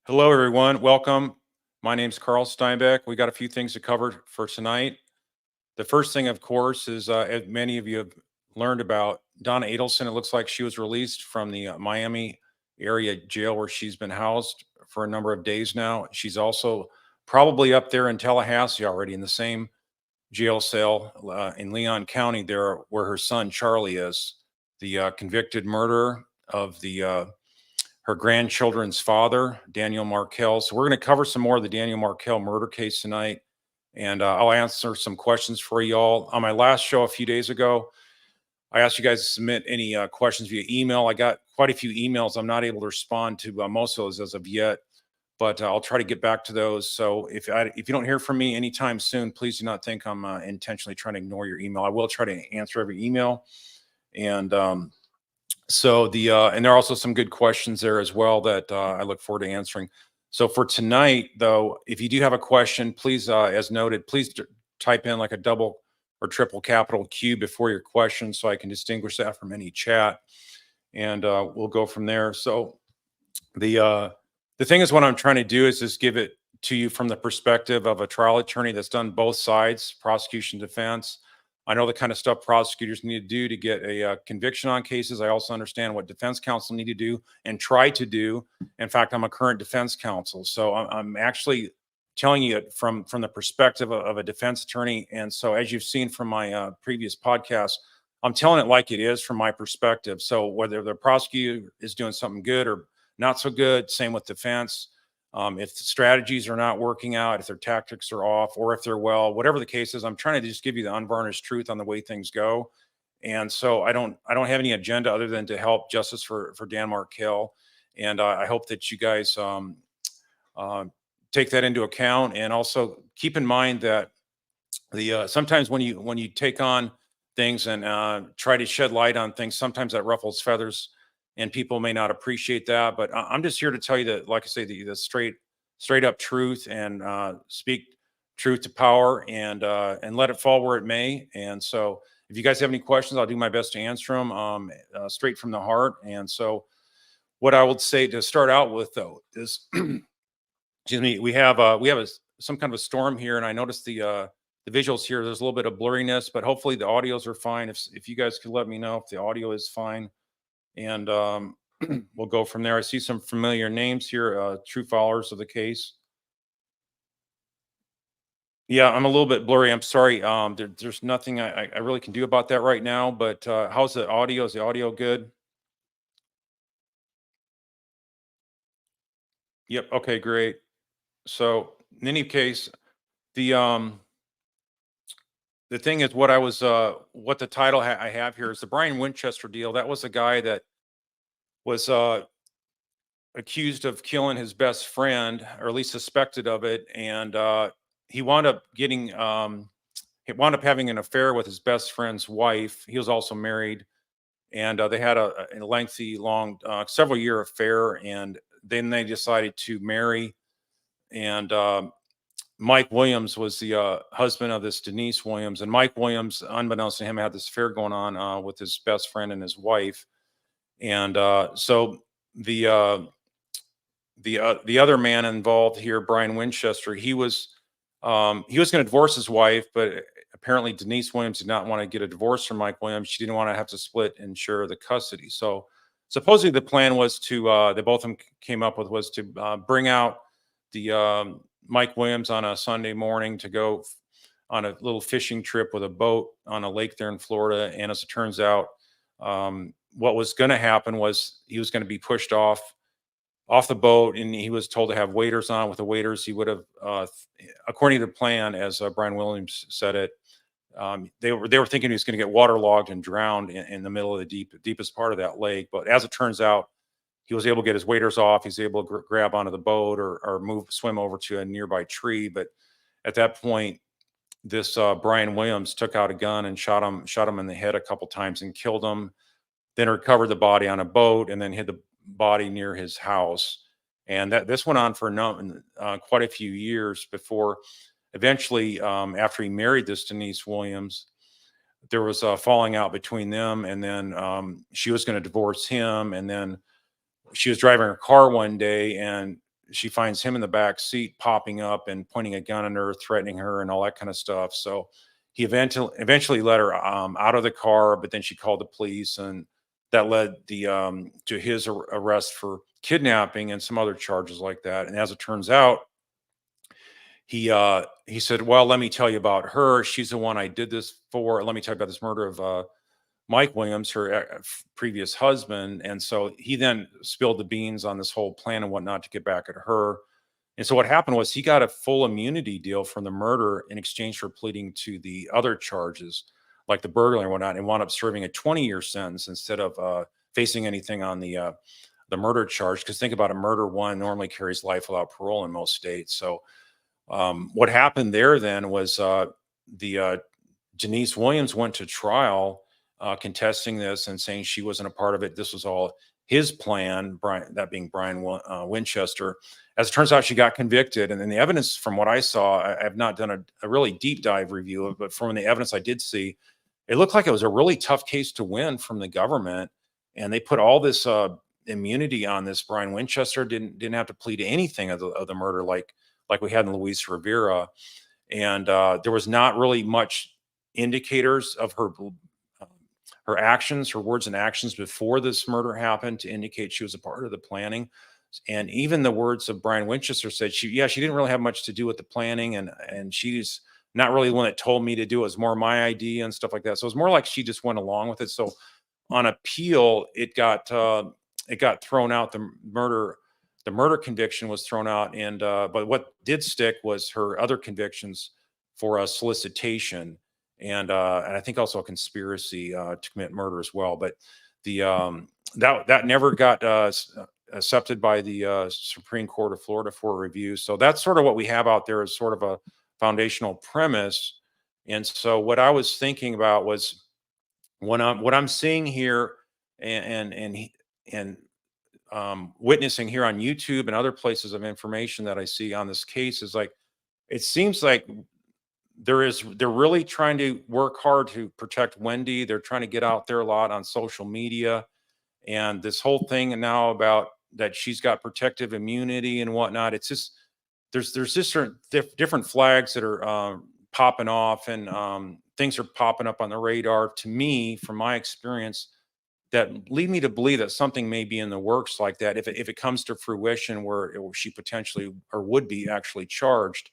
Hello, everyone. Welcome. My name's Carl Steinbeck. We got a few things to cover for tonight. The first thing, of course, is as many of you have learned about Donna Adelson. It looks like she was released from the Miami area jail where she's been housed for a number of days now. She's also probably up there in Tallahassee already in the same jail cell in Leon County, there where her son Charlie is, the convicted murderer of the her grandchildren's father, Daniel Markel. So we're going to cover some more of the Daniel Markel murder case tonight, and I'll answer some questions for y'all. On my last show a few days ago, I asked you guys to submit any questions via email. I got quite a few emails. I'm not able to respond to most of those as of yet, but I'll try to get back to those. So if you don't hear from me anytime soon, please do not think I'm intentionally trying to ignore your email. I will try to answer every email, and and there are also some good questions there as well that I look forward to answering. So for tonight, though, if you do have a question, please, as noted, please type in like a double or triple capital Q before your question so I can distinguish that from any chat, and we'll go from there. So the thing is, what I'm trying to do is just give it to you from the perspective of a trial attorney that's done both sides, prosecution, defense. I know the kind of stuff prosecutors need to do to get a conviction on cases. I also understand what defense counsel need to do and try to do. In fact, I'm a current defense counsel, so I'm actually telling you it from the perspective of a defense attorney. And so, as you've seen from my previous podcasts, I'm telling it like it is from my perspective. So whether the prosecutor is doing something good or not so good, same with defense. If the strategies are not working out, if their tactics are off, or if they're well, whatever the case is, I'm trying to just give you the unvarnished truth on the way things go. And so I don't have any agenda other than to help justice for Dan Markel. And I hope that you guys uh, take that into account, and also keep in mind that the sometimes when you take on things and try to shed light on things, sometimes that ruffles feathers, and people may not appreciate that. But I'm just here to tell you that, like I say, the straight up truth, and speak truth to power, and let it fall where it may. And so, if you guys have any questions, I'll do my best to answer them straight from the heart. And so, what I would say to start out with, though, is excuse me, we have some kind of a storm here, and I noticed the visuals here. There's a little bit of blurriness, but hopefully the audios are fine. If you guys could let me know if the audio is fine, and we'll go from there. I see some familiar names here, true followers of the case. Yeah, I'm a little bit blurry. I'm sorry. There's nothing I really can do about that right now. But how's the audio? Is the audio good? Yep. Okay, great. So in any case, the um the thing is, what the title I have here is the Brian Winchester deal. That was a guy that was accused of killing his best friend, or at least suspected of it, and he wound up getting he wound up having an affair with his best friend's wife. He was also married, and they had a lengthy, long, several year affair, and then they decided to marry. And Mike Williams was the husband of this Denise Williams, and Mike Williams, unbeknownst to him, had this affair going on with his best friend and his wife. And so the uh, the other man involved here, Brian Winchester, he was going to divorce his wife, but apparently Denise Williams did not want to get a divorce from Mike Williams. She didn't want to have to split and share the custody. So supposedly the plan was to they both of them came up with was to bring out the Mike Williams on a Sunday morning to go on a little fishing trip with a boat on a lake there in Florida. And as it turns out, what was going to happen was he was going to be pushed off the boat, and he was told to have waders on. With the waders, he would have, according to the plan, as Brian Williams said it, they were thinking he was going to get waterlogged and drowned in the middle of the deepest part of that lake. But as it turns out, he was able to get his waders off. He's able to grab onto the boat, or swim over to a nearby tree. But at that point, this Brian Williams took out a gun and shot him in the head a couple times and killed him. Then recovered the body on a boat, and then hid the body near his house. And that this went on for quite a few years before eventually, after he married this Denise Williams, there was a falling out between them. And then she was going to divorce him. And then she was driving her car one day, and she finds him in the back seat, popping up and pointing a gun at her, threatening her, and all that kind of stuff. So he eventually let her out of the car, but then she called the police, and that led to his arrest for kidnapping and some other charges like that. And as it turns out, he said, "Well, let me tell you about her. She's the one I did this for. Let me tell you about this murder of Mike Williams, her previous husband." And so he then spilled the beans on this whole plan and whatnot to get back at her. And so what happened was he got a full immunity deal from the murder in exchange for pleading to the other charges, like the burglary and whatnot, and wound up serving a 20-year sentence instead of facing anything on the murder charge. Because think about it, murder one normally carries life without parole in most states. So what happened there then was the Janice Williams went to trial contesting this and saying she wasn't a part of it. This was all his plan, Brian, that being Brian Winchester. As it turns out, she got convicted. And then the evidence from what I saw, I have not done a really deep dive review of it, but from the evidence I did see, it looked like it was a really tough case to win from the government. And they put all this immunity on this. Brian Winchester didn't have to plead to anything of the murder like we had in Luis Rivera. And there was not really much indicators of her actions, her words and actions before this murder happened to indicate she was a part of the planning. And even the words of Brian Winchester said she didn't really have much to do with the planning, and she's not really the one that told me to do it. It was more my idea and stuff like that. So it was more like she just went along with it. So on appeal, it got thrown out. The murder conviction was thrown out, and but what did stick was her other convictions for solicitation and I think also a conspiracy to commit murder as well. But the that never got accepted by the Supreme Court of Florida for review. So that's sort of what we have out there as sort of a foundational premise. And so what I was thinking about was what I'm seeing here and witnessing here on YouTube and other places of information that I see on this case is like, it seems like they're really trying to work hard to protect Wendi. They're trying to get out there a lot on social media, and this whole thing now about that she's got protective immunity and whatnot. It's just there's just different flags that are popping off, and things are popping up on the radar to me from my experience that lead me to believe that something may be in the works like that if it comes to fruition where she potentially or would be actually charged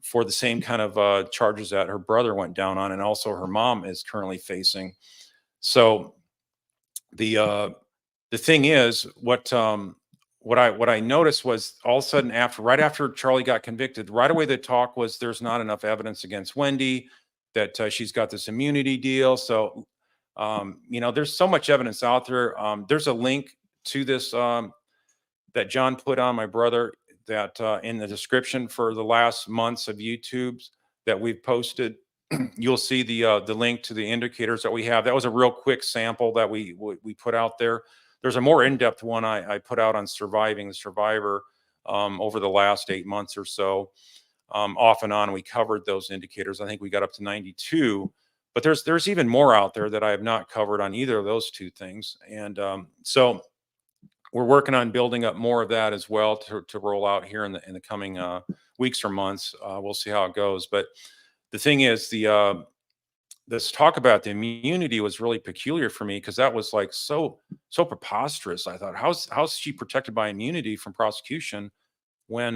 for the same kind of charges that her brother went down on, and also her mom is currently facing. So the thing is, what I noticed was all of a sudden right after Charlie got convicted, right away the talk was there's not enough evidence against Wendi, that she's got this immunity deal. So there's so much evidence out there. There's a link to this that John put on, my brother, that in the description for the last months of YouTube's that we've posted. You'll see the link to the indicators that we have. That was a real quick sample that we put out there. There's a more in-depth one I put out on surviving the survivor over the last 8 months or so. Off and on, we covered those indicators. I think we got up to 92, but there's even more out there that I have not covered on either of those two things. And so we're working on building up more of that as well to roll out here in the coming weeks or months. We'll see how it goes. But the thing is, this talk about the immunity was really peculiar for me because that was like so preposterous. I thought, how's she protected by immunity from prosecution when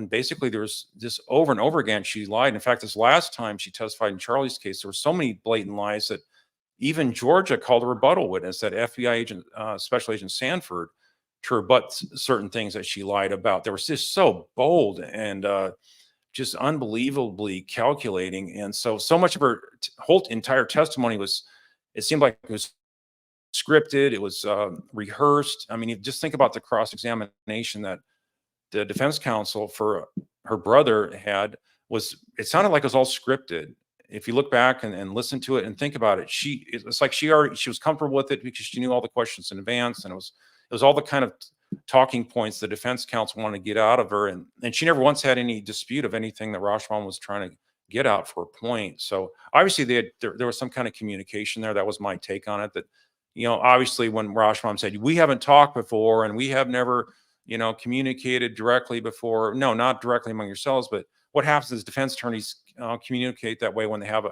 basically there's this over and over again she lied. In fact, this last time she testified in Charlie's case, there were so many blatant lies that even Georgia called a rebuttal witness, that FBI agent, Special Agent Sanford, to rebut certain things that she lied about. They were just so bold and just unbelievably calculating. And so much of her whole entire testimony it seemed like it was scripted. It was rehearsed. I mean, you just think about the cross-examination that the defense counsel for her brother had. It sounded like it was all scripted. If you look back and listen to it and think about it, it's like she was comfortable with it because she knew all the questions in advance, and it was all the kind of talking points the defense counsel wanted to get out of her, and she never once had any dispute of anything that Rashomon was trying to get out for a point. So obviously there was some kind of communication there. That was my take on it. That obviously when Rashomon said we haven't talked before and we have never communicated directly before. No, not directly among yourselves, but what happens is defense attorneys communicate that way when they have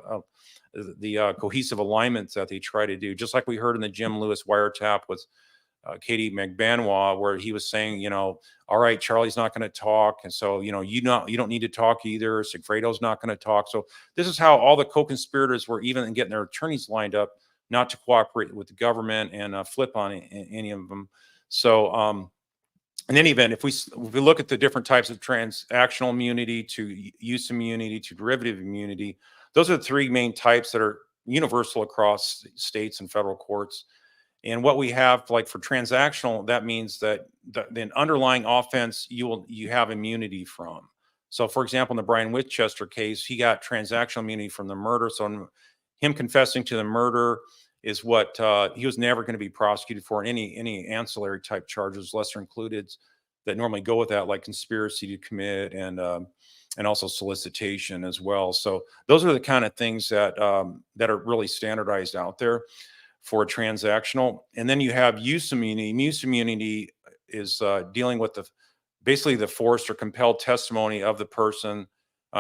the cohesive alignments that they try to do. Just like we heard in the Jim Lewis wiretap with Katie McBanois, where he was saying, all right, Charlie's not going to talk, and so you don't need to talk either. Sigfredo's not going to talk. So this is how all the co-conspirators were even getting their attorneys lined up not to cooperate with the government and flip on any of them. So in any event, if we look at the different types of transactional immunity to use immunity to derivative immunity, those are the three main types that are universal across states and federal courts. And what we have, like for transactional, that means that the underlying offense you have immunity from. So, for example, in the Brian Winchester case, he got transactional immunity from the murder. So, him confessing to the murder is what he was never going to be prosecuted for. Any ancillary type charges, lesser included, that normally go with that, like conspiracy to commit and also solicitation as well. So, those are the kind of things that that are really standardized out there for transactional. And then you have use immunity. Use immunity is dealing with basically the forced or compelled testimony of the person.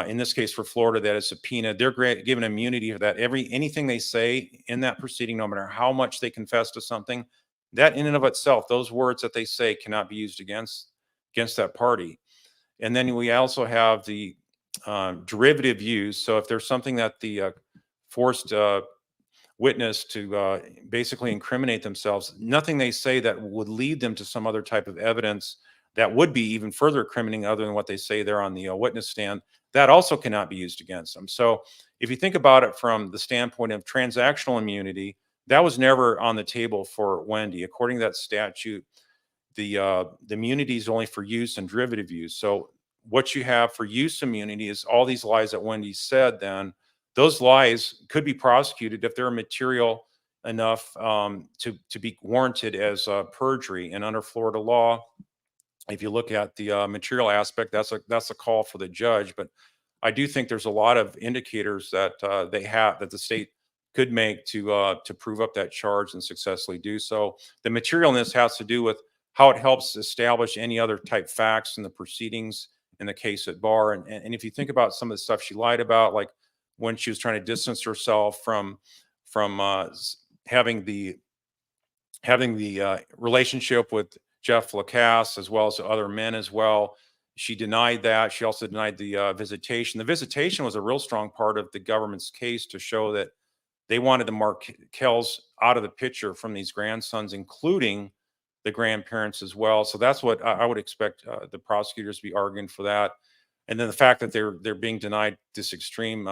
In this case, for Florida, that is subpoenaed. They're given immunity for that. Anything they say in that proceeding, no matter how much they confess to something, that in and of itself, those words that they say cannot be used against that party. And then we also have the derivative use. So if there's something that the forced witness to basically incriminate themselves, nothing they say that would lead them to some other type of evidence that would be even further incriminating other than what they say there on the witness stand, that also cannot be used against them. So if you think about it from the standpoint of transactional immunity, that was never on the table for Wendi. According to that statute, the immunity is only for use and derivative use. So what you have for use immunity is all these lies that Wendi said. Then those lies could be prosecuted if they're material enough to be warranted as perjury. And under Florida law, if you look at the material aspect, that's a call for the judge. But I do think there's a lot of indicators that that the state could make to prove up that charge and successfully do so. The materialness has to do with how it helps establish any other type facts in the proceedings in the case at bar. And if you think about some of the stuff she lied about, like when she was trying to distance herself from having the relationship with Jeff Lacasse as well as other men as well. She denied that. She also denied the visitation. The visitation was a real strong part of the government's case to show that they wanted the Markels out of the picture from these grandsons, including the grandparents as well. So that's what I would expect the prosecutors to be arguing for that. And then the fact that they're being denied this extreme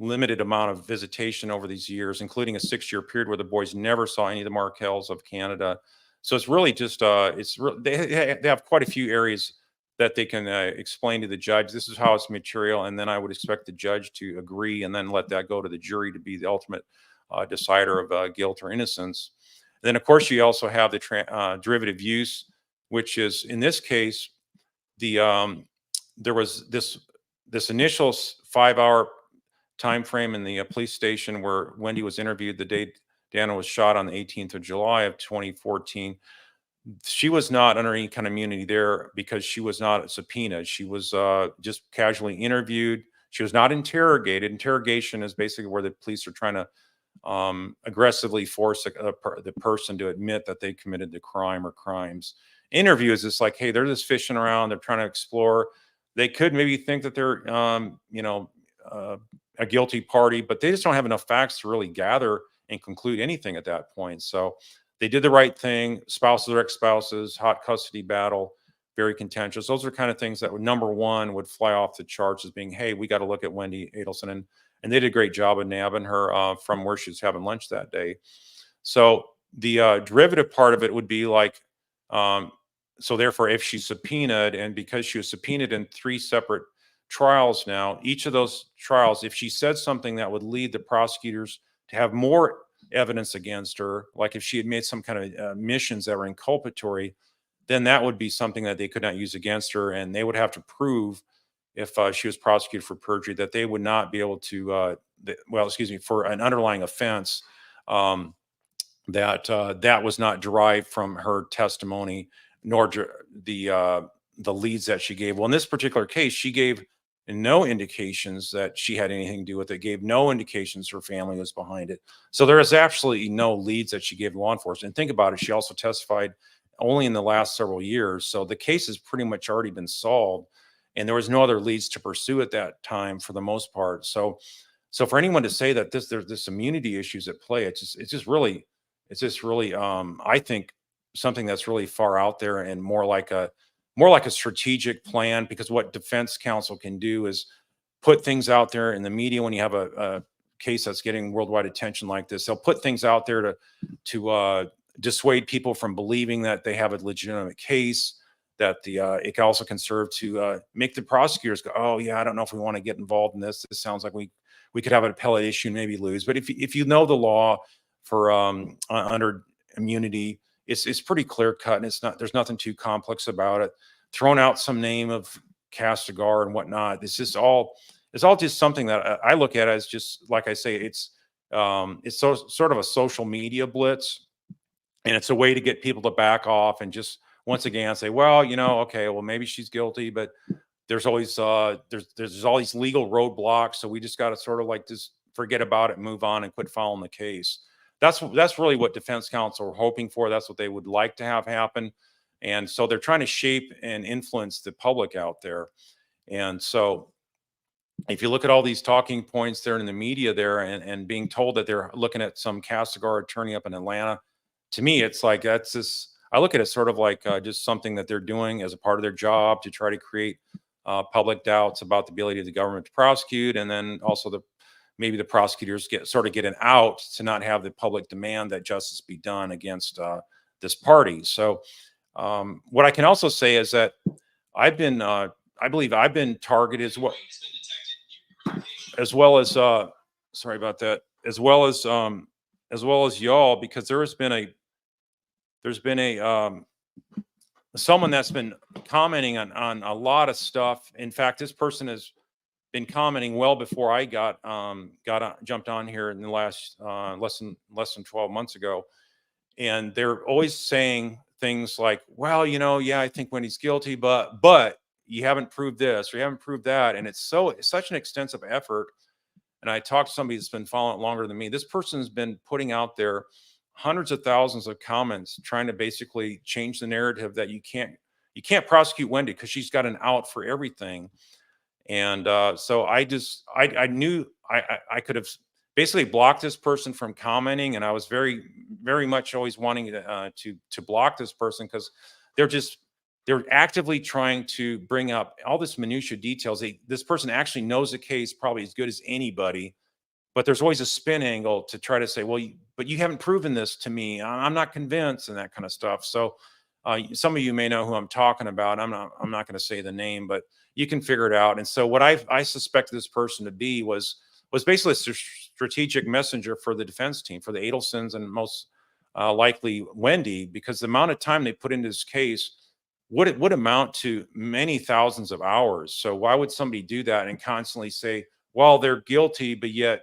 limited amount of visitation over these years, including a 6-year period where the boys never saw any of the Markels of Canada. So it's really just they have quite a few areas that they can explain to the judge. This is how it's material, and then I would expect the judge to agree, and then let that go to the jury to be the ultimate decider of guilt or innocence. And then, of course, you also have the derivative use, which is in this case there was this initial 5-hour time frame in the police station where Wendi was interviewed the day Dana was shot on the 18th of July of 2014. She was not under any kind of immunity there because she was not subpoenaed. She was just casually interviewed. She was not interrogated. Interrogation is basically where the police are trying to aggressively force the person to admit that they committed the crime or crimes. Interview is just like, hey, they're just fishing around. They're trying to explore. They could maybe think that they're, a guilty party, but they just don't have enough facts to really gather and conclude anything at that point. So they did the right thing. Spouses or ex-spouses, hot custody battle, very contentious. Those are kind of things that would, number one, would fly off the charts as being, hey, we got to look at Wendi Adelson. And they did a great job of nabbing her from where she was having lunch that day. So the derivative part of it would be like, so therefore, if she's subpoenaed, and because she was subpoenaed in 3 separate trials now, each of those trials, if she said something that would lead the prosecutors to have more evidence against her, like if she had made some kind of admissions that were inculpatory, then that would be something that they could not use against her, and they would have to prove, if she was prosecuted for perjury, that they would not be able to, for an underlying offense, that was not derived from her testimony, nor the leads that she gave. Well, in this particular case, she gave no indications that she had anything to do with it, gave no indications her family was behind it. So there is absolutely no leads that she gave law enforcement. And think about it, she also testified only in the last several years. So the case has pretty much already been solved. And there was no other leads to pursue at that time for the most part. So for anyone to say that there's this immunity issues at play, it's just really I think something that's really far out there and more like a strategic plan, because what defense counsel can do is put things out there in the media when you have a case that's getting worldwide attention like this. They'll put things out there to dissuade people from believing that they have a legitimate case. That it also can serve to make the prosecutors go, oh yeah, I don't know if we want to get involved in this. This sounds like we could have an appellate issue and maybe lose. But if you know the law for under immunity, it's pretty clear cut, and there's nothing too complex about it. Throwing out some name of Castigar and whatnot, it's all just something that I look at as, just like I say, it's sort of a social media blitz, and it's a way to get people to back off and just once again say, well, okay, well maybe she's guilty, but there's always there's all these legal roadblocks, so we just got to sort of like just forget about it, move on, and quit following the case. That's really what defense counsel are hoping for. That's what they would like to have happen, and so they're trying to shape and influence the public out there. And so if you look at all these talking points there in the media there, and being told that they're looking at some Castigar attorney up in Atlanta, to me it's like that's just, I look at it sort of like just something that they're doing as a part of their job to try to create public doubts about the ability of the government to prosecute, and then also maybe the prosecutors get an out to not have the public demand that justice be done against this party. So what I can also say is that I believe I've been targeted as well as sorry about that, as well as y'all, because there's been a someone that's been commenting on a lot of stuff. In fact, this person has been commenting well before I jumped on here in the last less than 12 months ago. And they're always saying things like, well, yeah, I think Wendy's guilty, but you haven't proved this or you haven't proved that. And it's such an extensive effort. And I talked to somebody that's been following it longer than me. This person's been putting out there hundreds of thousands of comments trying to basically change the narrative that you can't prosecute Wendy because she's got an out for everything. And so I knew I could have basically blocked this person from commenting, and I was very, very much always wanting to block this person, because they're actively trying to bring up all this minutia details. This person actually knows the case probably as good as anybody, but there's always a spin angle to try to say, well, but you haven't proven this to me. I'm not convinced, and that kind of stuff. So some of you may know who I'm talking about. I'm not going to say the name, but you can figure it out. And so what I suspect this person to be was basically a strategic messenger for the defense team, for the Adelsons, and most likely Wendy, because the amount of time they put into this case would amount to many thousands of hours. So why would somebody do that and constantly say, well, they're guilty, but yet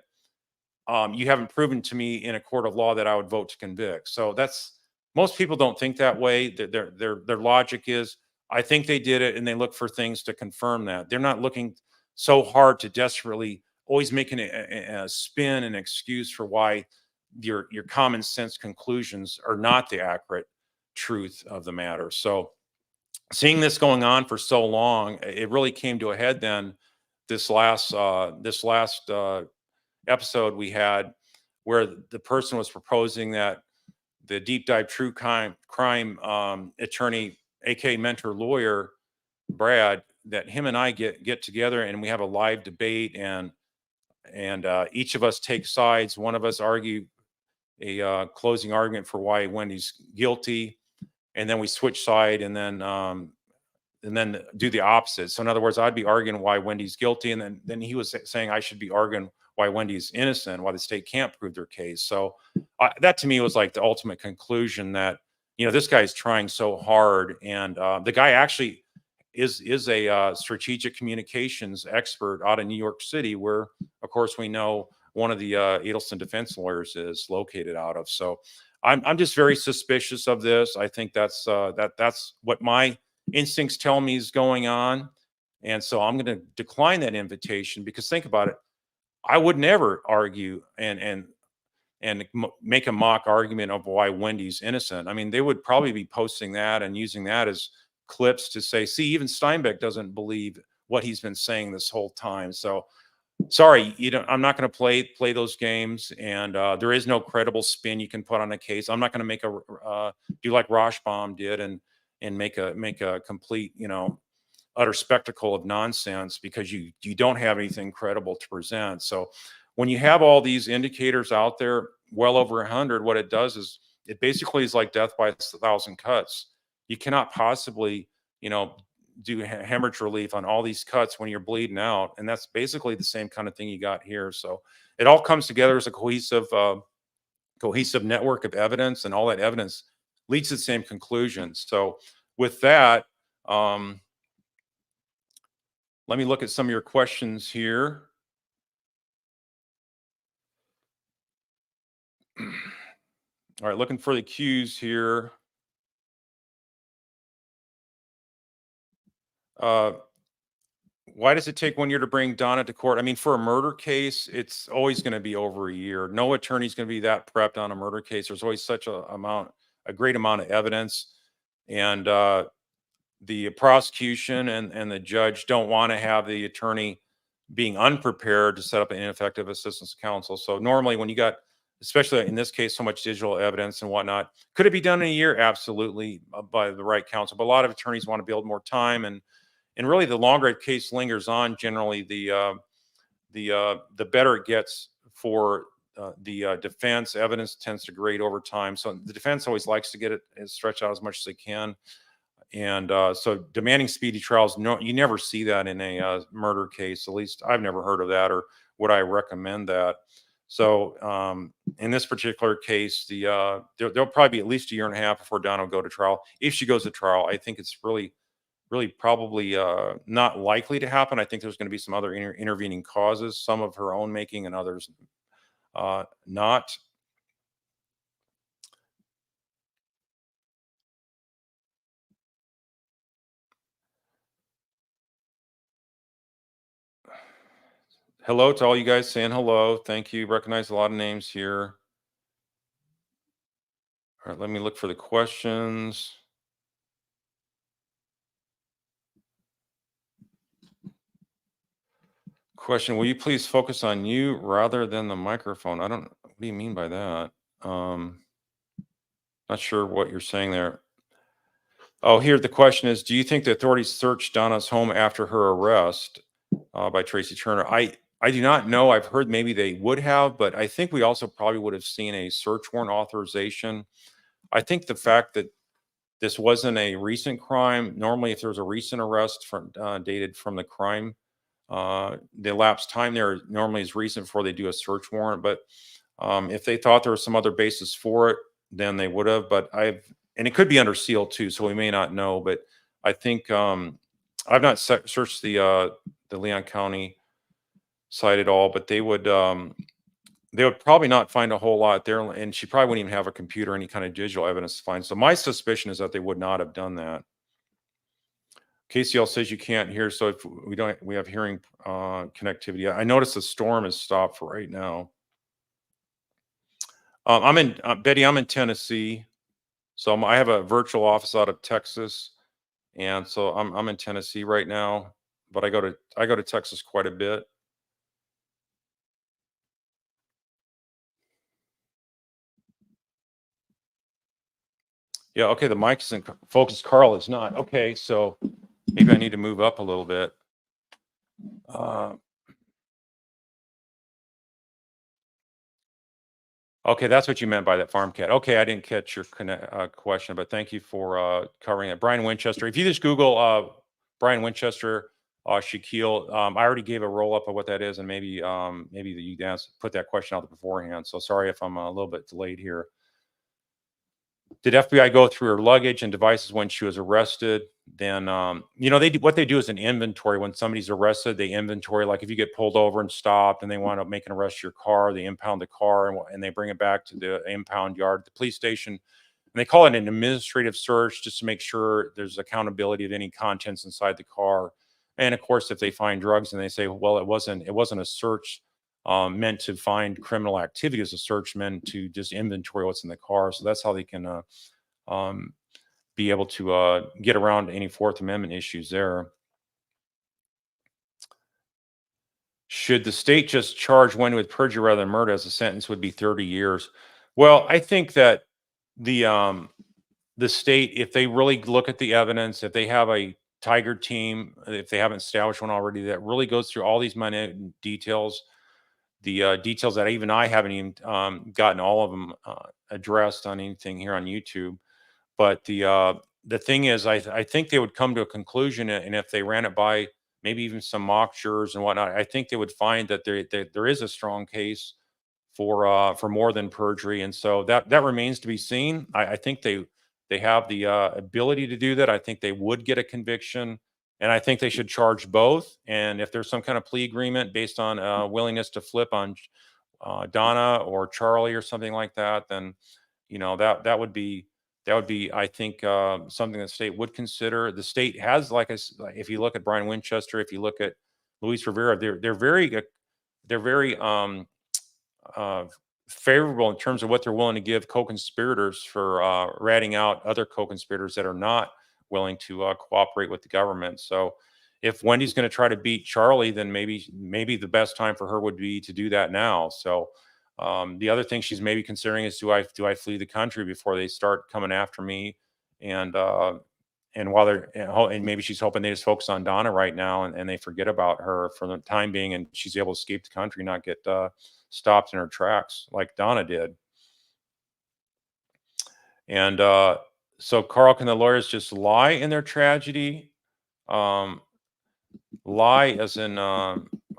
you haven't proven to me in a court of law that I would vote to convict. So most people don't think that way. Their logic is, I think they did it, and they look for things to confirm that. They're not looking so hard to desperately always making a spin and excuse for why your common sense conclusions are not the accurate truth of the matter. So seeing this going on for so long, it really came to a head then this last episode we had, where the person was proposing that the deep dive true crime attorney, aka mentor lawyer Brad, that him and I get together and we have a live debate, and each of us take sides. One of us argue a closing argument for why Wendy's guilty, and then we switch side, and then do the opposite. So in other words, I'd be arguing why Wendy's guilty, and then he was saying I should be arguing why Wendy's innocent, why the state can't prove their case. So that to me was like the ultimate conclusion that, this guy is trying so hard. And the guy actually is a strategic communications expert out of New York City, where, of course, we know one of the Adelson defense lawyers is located out of. So I'm just very suspicious of this. I think that's what my instincts tell me is going on, and so I'm going to decline that invitation because think about it. I would never argue and make a mock argument of why Wendy's innocent. I mean, they would probably be posting that and using that as clips to say, see, even Steinbeck doesn't believe what he's been saying this whole time. So sorry, you don't. I'm not going to play those games, and there is no credible spin you can put on a case. I'm not going to make a do like Roshbaum did and make a complete utter spectacle of nonsense because you don't have anything credible to present. So when you have all these indicators out there, well over 100, what it does is it basically is like death by 1,000 cuts. You cannot possibly, do hemorrhage relief on all these cuts when you're bleeding out, and that's basically the same kind of thing you got here. So it all comes together as a cohesive network of evidence, and all that evidence leads to the same conclusions. So with that, let me look at some of your questions here. All right, looking for the cues here. Why does it take 1 year to bring Donna to court? I mean, for a murder case, it's always going to be over a year. No attorney's going to be that prepped on a murder case. There's always such a great amount of evidence, and the prosecution and the judge don't want to have the attorney being unprepared to set up an ineffective assistance of counsel. So normally when you got, especially in this case, so much digital evidence and whatnot, could it be done in a year? Absolutely, by the right counsel. But a lot of attorneys want to build more time, and really the longer a case lingers on, generally the better it gets for the defense. Evidence tends to grade over time. So the defense always likes to get it stretched out as much as they can. And so demanding speedy trials, no, you never see that in a murder case. At least I've never heard of that, or would I recommend that? So in this particular case, there'll probably be at least a year and a half before Donna will go to trial. If she goes to trial, I think it's really probably not likely to happen. I think there's going to be some other intervening causes, some of her own making and others not. Hello to all you guys saying hello. Thank you. Recognize a lot of names here. All right, let me look for the questions. Question, will you please focus on you rather than the microphone? What do you mean by that? Not sure what you're saying there. Oh, here the question is, do you think the authorities searched Donna's home after her arrest by Tracy Turner? I do not know. I've heard maybe they would have, but I think we also probably would have seen a search warrant authorization. I think the fact that this wasn't a recent crime, normally if there's a recent arrest dated from the crime, the elapsed time there normally is recent before they do a search warrant. But if they thought there was some other basis for it, then they would have. But and it could be under seal too, so we may not know. But I think I've not searched the Leon County site at all, but they would probably not find a whole lot there, and she probably wouldn't even have a computer, any kind of digital evidence to find. So my suspicion is that they would not have done that. KCL says you can't hear, so if we have hearing connectivity. I noticed the storm is stopped for right now. I'm in Betty. I'm in Tennessee, so I have a virtual office out of Texas, and so I'm in Tennessee right now. But I go to Texas quite a bit. Yeah. Okay. The mic is in focus. Carl is not. Okay. So maybe I need to move up a little bit. Okay, that's what you meant by that farm cat. Okay, I didn't catch your question, but thank you for covering it. Brian Winchester. If you just Google Brian Winchester, Shaquille, I already gave a roll up of what that is, and maybe you guys put that question out beforehand. So sorry if I'm a little bit delayed here. Did FBI go through her luggage and devices when she was arrested? Then, what they do is an inventory. When somebody's arrested, they inventory. Like if you get pulled over and stopped, and they want to make an arrest of your car, they impound the car and they bring it back to the impound yard, the police station, and they call it an administrative search just to make sure there's accountability of any contents inside the car. And of course, if they find drugs and they say, well, it wasn't a search meant to find criminal activity, as a search meant to just inventory what's in the car. So that's how they can um, be able to get around any Fourth Amendment issues there. Should the state just charge Wendy with perjury rather than murder, as the sentence would be 30 years? Well, I think that the um, the state, if they really look at the evidence, if they have a tiger team, if they haven't established one already, that really goes through all these minute details, the details that even I haven't even gotten all of them addressed on anything here on YouTube. But the thing is, I think they would come to a conclusion, and if they ran it by maybe even some mock jurors and whatnot, I think they would find that there is a strong case for more than perjury, and so that remains to be seen. I think they have the ability to do that. I think they would get a conviction, and I think they should charge both. And if there's some kind of plea agreement based on willingness to flip on Donna or Charlie or something like that, then that would be, I think, something that the state would consider. The state has, like, if you look at Brian Winchester, if you look at Luis Rivera, they're very uh, favorable in terms of what they're willing to give co-conspirators for ratting out other co-conspirators that are not willing to cooperate with the government. So, if Wendy's going to try to beat Charlie, then maybe the best time for her would be to do that now. So, the other thing she's maybe considering is, do I flee the country before they start coming after me? And while and maybe she's hoping they just focus on Donna right now, and they forget about her for the time being, and she's able to escape the country, not get stopped in her tracks like Donna did. And so, Carl, can the lawyers just lie in their tragedy? Um, Lie as in, I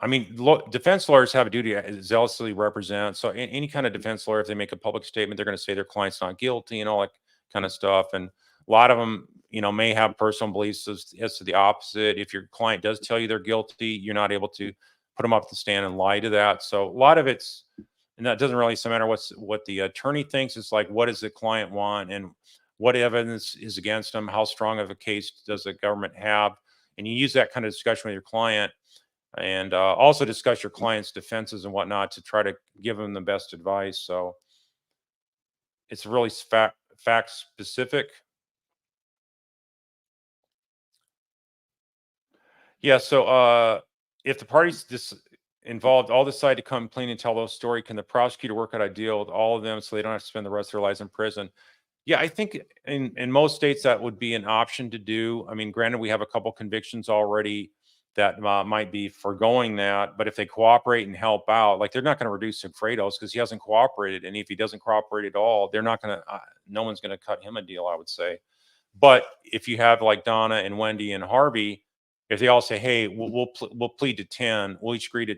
mean, defense lawyers have a duty to zealously represent. So, any kind of defense lawyer, if they make a public statement, they're going to say their client's not guilty and all that kind of stuff. And a lot of them, may have personal beliefs as to the opposite. If your client does tell you they're guilty, you're not able to put them up the stand and lie to that. So, a lot of it's, and that doesn't really matter what the attorney thinks. It's like, what does the client want, and what evidence is against them? How strong of a case does the government have? And you use that kind of discussion with your client, and also discuss your client's defenses and whatnot to try to give them the best advice. So it's really fact specific. Yeah. So if the parties involved all decide to come clean and tell those story, can the prosecutor work out a deal with all of them so they don't have to spend the rest of their lives in prison? Yeah, I think in most states that would be an option to do. I mean, granted, we have a couple convictions already that might be foregoing that, but if they cooperate and help out, like, they're not going to reduce Sigfredo's because he hasn't cooperated, and if he doesn't cooperate at all, they're not going to. No one's going to cut him a deal, I would say. But if you have like Donna and Wendy and Harvey, if they all say, "Hey, we'll plead to 10, we'll each agree to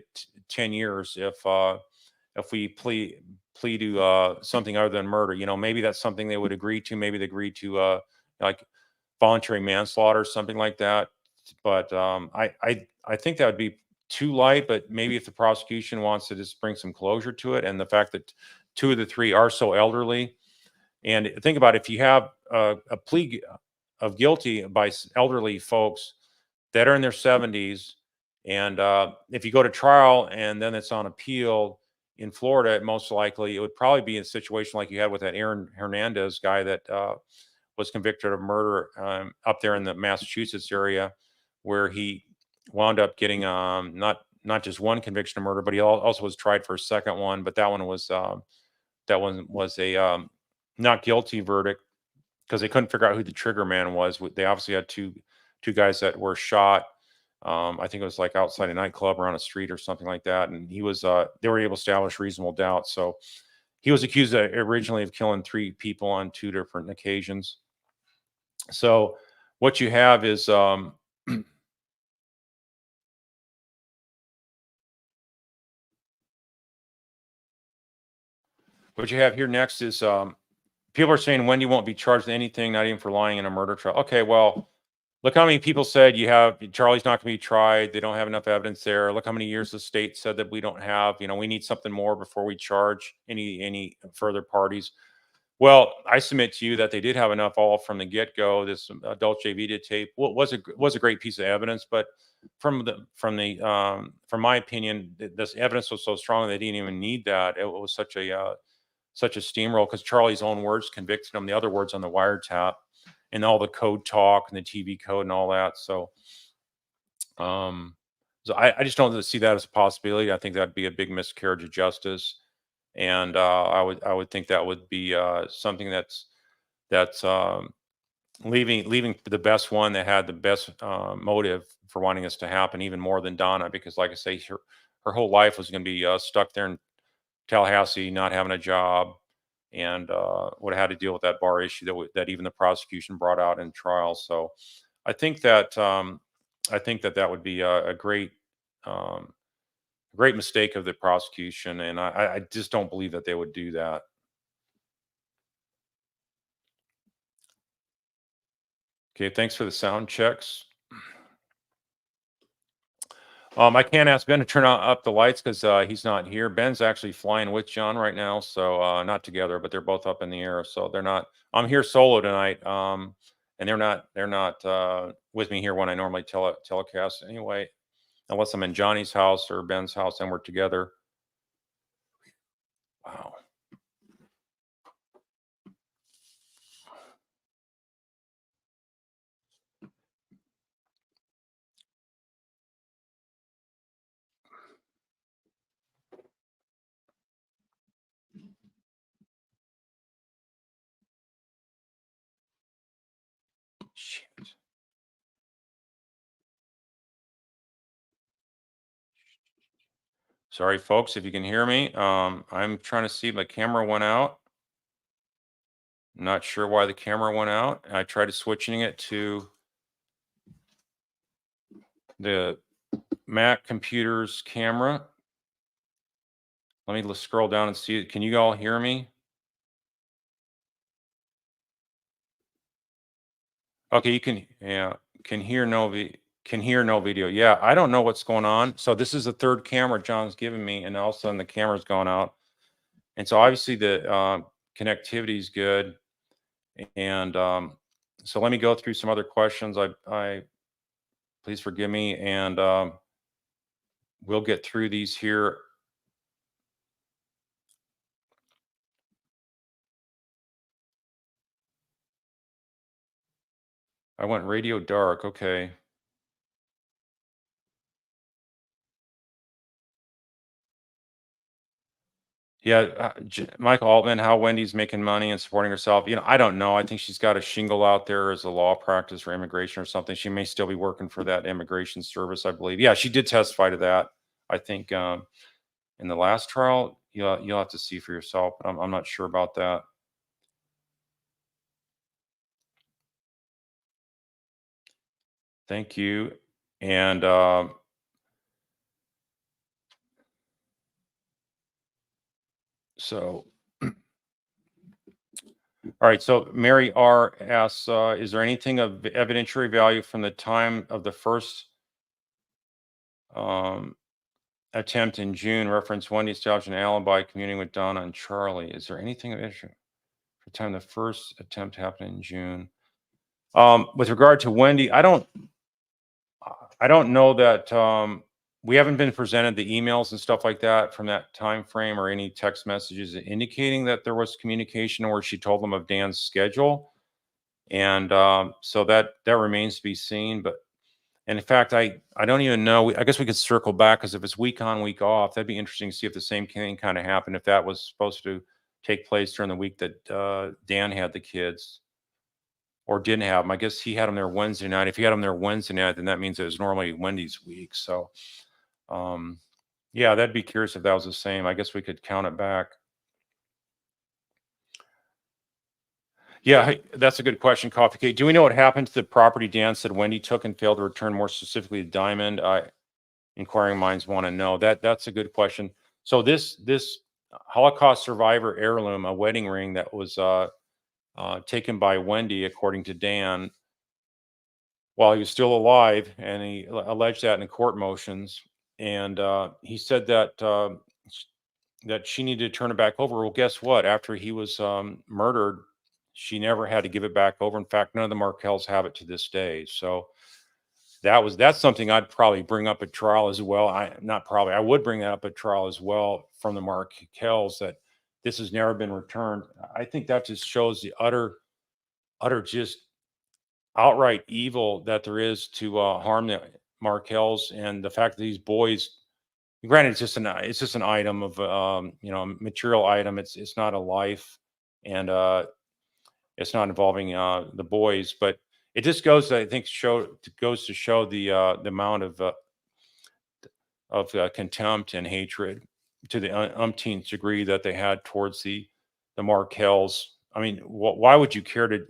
10 years if we plea to something other than murder," maybe that's something they would agree to. Maybe they agree to like voluntary manslaughter, something like that. But I think that would be too light. But maybe if the prosecution wants to just bring some closure to it, and the fact that two of the three are so elderly, and think about, if you have a plea of guilty by elderly folks that are in their 70s, and if you go to trial and then it's on appeal in Florida, most likely it would probably be a situation like you had with that Aaron Hernandez guy that was convicted of murder up there in the Massachusetts area, where he wound up getting not just one conviction of murder, but he also was tried for a second one. But that one was a not guilty verdict because they couldn't figure out who the trigger man was. They obviously had two guys that were shot. I think it was like outside a nightclub or on a street or something like that, and he was. They were able to establish reasonable doubt. So he was accused originally of killing three people on two different occasions. So what you have is what you have here next is people are saying Wendy won't be charged with anything, not even for lying in a murder trial. Okay, well, look how many people said Charlie's not going to be tried. They don't have enough evidence there. Look how many years the state said that we don't have. We need something more before we charge any further parties. Well, I submit to you that they did have enough all from the get-go. This adult JV tape was a great piece of evidence, but from my opinion, this evidence was so strong they didn't even need that. It was such a steamroll because Charlie's own words convicted him. The other words on the wiretap and all the code talk and the TV code and all that. So, I just don't see that as a possibility. I think that'd be a big miscarriage of justice, and I would think that would be something that's leaving the best one that had the best motive for wanting this to happen, even more than Donna, because like I say, her whole life was going to be stuck there in Tallahassee, not having a job, and would have had to deal with that bar issue that even the prosecution brought out in trial. So I think that that would be a great mistake of the prosecution, and I just don't believe that they would do that. Okay, thanks for the sound checks. I can't ask Ben to turn up the lights because he's not here. Ben's actually flying with John right now, so not together, but they're both up in the air. So they're not. I'm here solo tonight, and they're not with me here when I normally telecast anyway, unless I'm in Johnny's house or Ben's house and we're together. Wow. Shit. Sorry, folks, if you can hear me. I'm trying to see if my camera went out. Not sure why the camera went out. I tried switching it to the Mac computer's camera. Let me scroll down and see it. Can you all hear me? Okay, you can, yeah, can hear no video. Yeah, I don't know what's going on. So this is the third camera John's given me, and all of a sudden the camera's gone out. And so obviously the connectivity is good. And so let me go through some other questions. I please forgive me, and we'll get through these here. I went radio dark. Okay. Yeah, Michael Altman, how Wendy's making money and supporting herself. I don't know. I think she's got a shingle out there as a law practice for immigration or something. She may still be working for that immigration service, I believe. Yeah, she did testify to that. I think in the last trial, you'll have to see for yourself. But I'm not sure about that. Thank you. And so, all right. So Mary R asks, is there anything of evidentiary value from the time of the first attempt in June reference Wendy establishing an alibi communing with Donna and Charlie? Is there anything of issue for the time the first attempt happened in June? With regard to Wendy, I don't know that we haven't been presented the emails and stuff like that from that time frame or any text messages indicating that there was communication where she told them of Dan's schedule. And so that remains to be seen. But and in fact, I don't even know. I guess we could circle back because if it's week on, week off, that'd be interesting to see if the same thing kind of happened. If that was supposed to take place during the week that Dan had the kids, or didn't have them. I guess he had them there Wednesday night. If he had them there Wednesday night, then that means it was normally Wendy's week. So, yeah, that'd be curious if that was the same. I guess we could count it back. Yeah, that's a good question, Coffee Cake. Do we know what happened to the property Dan said Wendy took and failed to return, more specifically to Diamond? Inquiring minds want to know. That's a good question. So this Holocaust survivor heirloom, a wedding ring that was taken by Wendi, according to Dan, while he was still alive, and he alleged that in court motions. And he said that that she needed to turn it back over. Well, guess what? After he was murdered, she never had to give it back over. In fact, none of the Markels have it to this day. So that's something I'd probably bring up at trial as well. I would bring that up at trial as well from the Markels, that this has never been returned. I think that just shows the utter just outright evil that there is to harm the Markels, and the fact that these boys, granted, it's just an item of material item. It's not a life, and it's not involving the boys, but it just goes, I think, goes to show the amount of contempt and hatred to the umpteenth degree that they had towards the Markels. I mean, why would you care to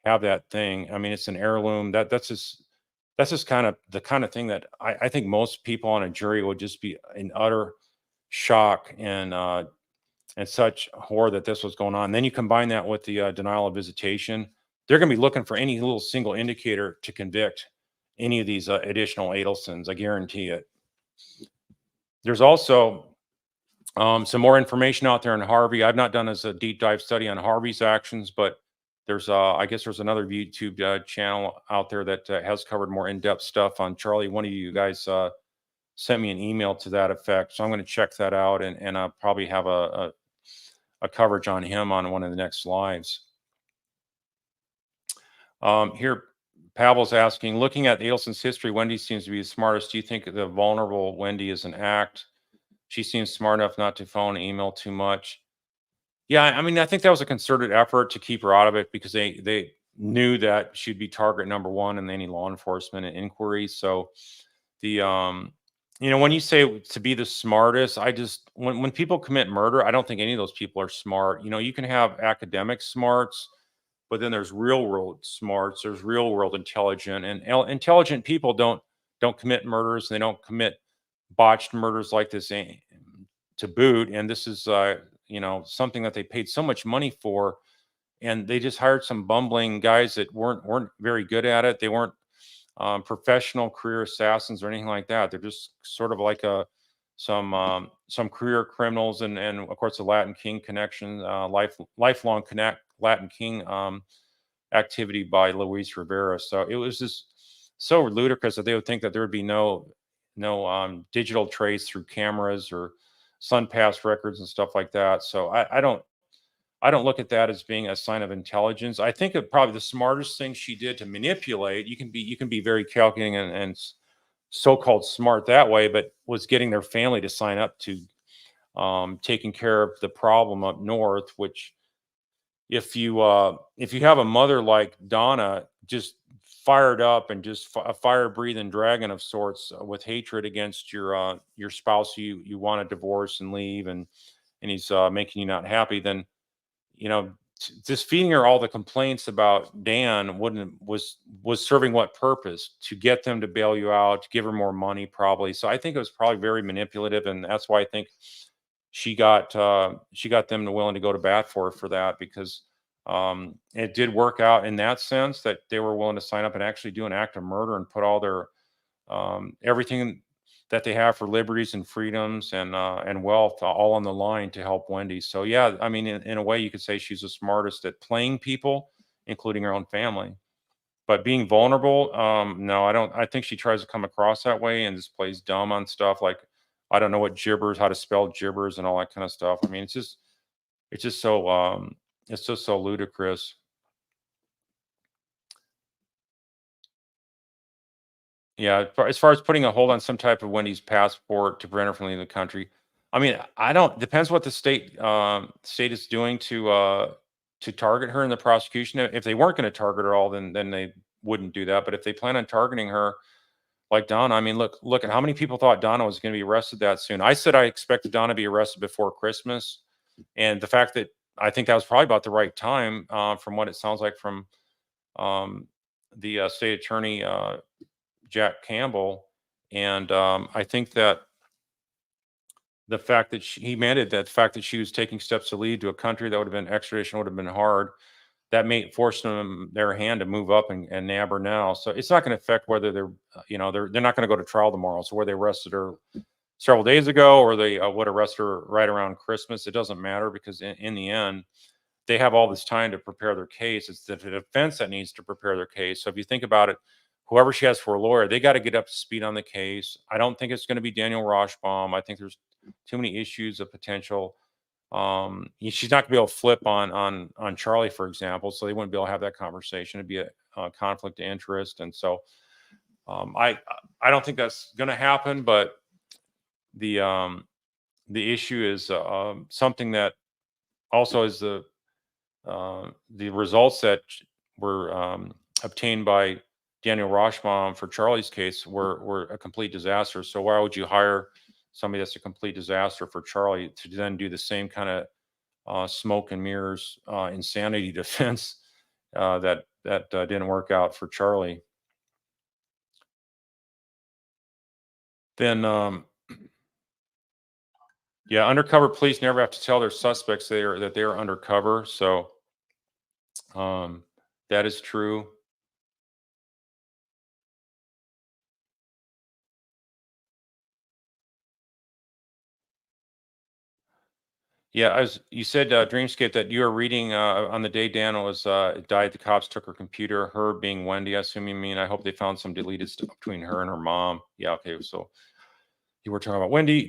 have that thing? I mean, it's an heirloom. That's just kind of the kind of thing that I think most people on a jury would just be in utter shock and such horror that this was going on. Then you combine that with the denial of visitation. They're going to be looking for any little single indicator to convict any of these additional Adelsons. I guarantee it. There's also some more information out there on Harvey. I've not done as a deep dive study on Harvey's actions, but I guess there's another YouTube channel out there that has covered more in-depth stuff on Charlie. One of you guys sent me an email to that effect, so I'm going to check that out, and I'll probably have a coverage on him on one of the next lives. Here, Pavel's asking, looking at Adelson's history, Wendi seems to be the smartest. Do you think the vulnerable Wendi is an act? She seems smart enough not to phone and email too much. Yeah, I mean, I think that was a concerted effort to keep her out of it, because they knew that she'd be target number one in any law enforcement and inquiries. So the when you say to be the smartest, when people commit murder, I don't think any of those people are smart. You can have academic smarts, but then there's real world smarts, there's real world intelligent, and intelligent people don't commit murders, and they don't commit botched murders like this, to boot. And this is something that they paid so much money for, and they just hired some bumbling guys that weren't very good at it. They weren't professional career assassins or anything like that. They're just sort of like some career criminals, and of course the Latin King connection, lifelong connect Latin King activity by Luis Rivera. So it was just so ludicrous that they would think that there would be no digital trace through cameras or Sun Pass records and stuff like that. So I don't look at that as being a sign of intelligence. I think that probably the smartest thing she did to manipulate, you can be very calculating and so-called smart that way, but was getting their family to sign up to taking care of the problem up north. Which, if you have a mother like Donna, just fired up and just a fire-breathing dragon of sorts, with hatred against your spouse, you want to divorce and leave, and he's making you not happy, then just feeding her all the complaints about Dan wouldn't was serving what purpose? To get them to bail you out, to give her more money, probably. So I think it was probably very manipulative, and that's why I think she got them to willing to go to bat for that, because it did work out in that sense, that they were willing to sign up and actually do an act of murder and put all their everything that they have for liberties and freedoms and wealth, all on the line to help Wendi. So yeah, I mean, in a way, you could say she's the smartest at playing people, including her own family. But being vulnerable, no, I don't. I think she tries to come across that way and just plays dumb on stuff like, I don't know what gibbers, how to spell gibbers, and all that kind of stuff. I mean, it's just so ludicrous. Yeah, as far as putting a hold on some type of Wendy's passport to prevent her from leaving the country, I mean, I don't. Depends what the state is doing to target her in the prosecution. If they weren't going to target her all, then they wouldn't do that. But if they plan on targeting her like Donna, I mean, look at how many people thought Donna was going to be arrested that soon. I said I expected Donna to be arrested before Christmas, and the fact that I think that was probably about the right time, from what it sounds like from um, the state attorney, Jack Campbell. And I think that the fact that he mandated that the fact that she was taking steps to lead to a country that would have been extradition would have been hard. that may force them their hand to move up and nab her now. So it's not going to affect whether they're, they're not going to go to trial tomorrow. So where they arrested her several days ago, or they would arrest her right around Christmas, it doesn't matter, because in the end, they have all this time to prepare their case. It's the defense that needs to prepare their case. So if you think about it, whoever she has for a lawyer, they got to get up to speed on the case. I don't think it's going to be Daniel Roshbaum. I think there's too many issues of potential. She's not gonna be able to flip on Charlie, for example, so they wouldn't be able to have that conversation. It'd be a conflict of interest, and so I don't think that's going to happen. But the um, the issue is something that also is the results that were obtained by Daniel Roshbaum for Charlie's case were a complete disaster. So why would you hire somebody that's a complete disaster for Charlie to then do the same kind of smoke and mirrors insanity defense that didn't work out for Charlie? Then yeah, undercover police never have to tell their suspects that they are undercover. So that is true. Yeah, as you said, Dreamscape, that you were reading on the day Dan was died. The cops took her computer. Her being Wendy, I assume you mean. I hope they found some deleted stuff between her and her mom. Yeah, okay. So you were talking about Wendy.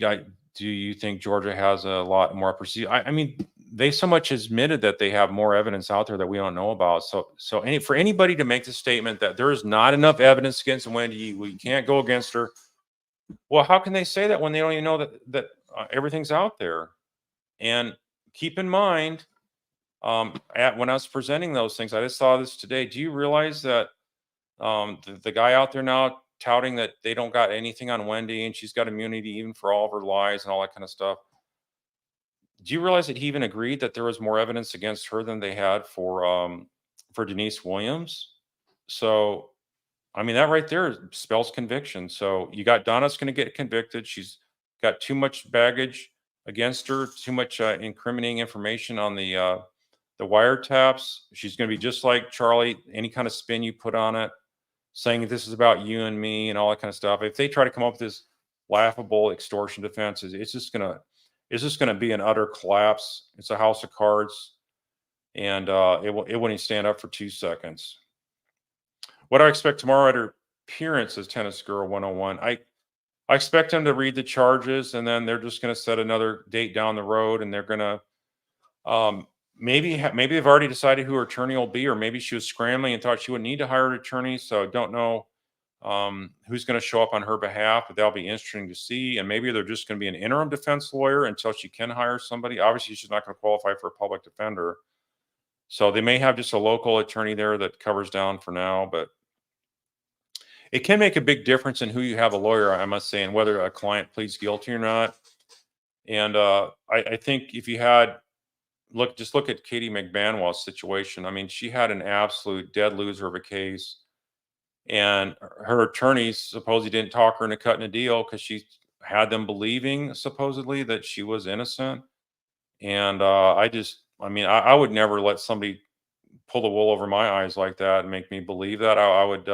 Do you think Georgia has a lot more proceed? I mean, they so much admitted that they have more evidence out there that we don't know about. So for anybody to make the statement that there is not enough evidence against Wendy, we can't go against her. Well, how can they say that when they don't even know that everything's out there? And keep in mind, when I was presenting those things, I just saw this today. Do you realize that the guy out there now touting that they don't got anything on Wendy and she's got immunity even for all of her lies and all that kind of stuff? Do you realize that he even agreed that there was more evidence against her than they had for Denise Williams? So I mean, that right there spells conviction. So you got Donna's going to get convicted. She's got too much baggage against her, too much incriminating information on the wiretaps. She's going to be just like Charlie. Any kind of spin you put on it, saying this is about you and me and all that kind of stuff. If they try to come up with this laughable extortion defense, it's just gonna be an utter collapse. It's a house of cards, and it wouldn't stand up for 2 seconds. What I expect tomorrow at her appearance as Tennis Girl 101. I expect them to read the charges, and then they're just going to set another date down the road, and they're going to maybe they've already decided who her attorney will be, or maybe she was scrambling and thought she wouldn't need to hire an attorney. So don't know who's going to show up on her behalf, but that'll be interesting to see. And maybe they're just going to be an interim defense lawyer until she can hire somebody. Obviously, she's not going to qualify for a public defender, so they may have just a local attorney there that covers down for now, but it can make a big difference in who you have a lawyer, I must say, and whether a client pleads guilty or not. And I think if you had just look at Katie McBanwell's situation. I mean, she had an absolute dead loser of a case, and her attorneys supposedly didn't talk her into cutting a deal because she had them believing supposedly that she was innocent. And I mean, I would never let somebody pull the wool over my eyes like that and make me believe that. I would.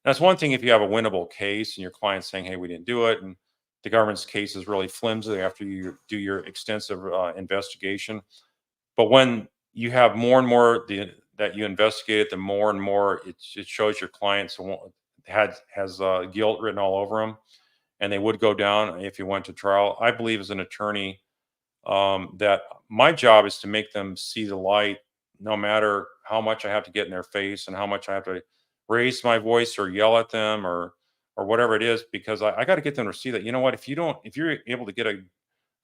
That's one thing if you have a winnable case and your client's saying, "Hey, we didn't do it," and the government's case is really flimsy after you do your extensive investigation. But when you have more and more that you investigate, the more and more it shows your clients has guilt written all over them, and they would go down if you went to trial. I believe as an attorney that my job is to make them see the light, no matter how much I have to get in their face and how much I have to raise my voice or yell at them or whatever it is, because I got to get them to see that, you know what, if you're able to get a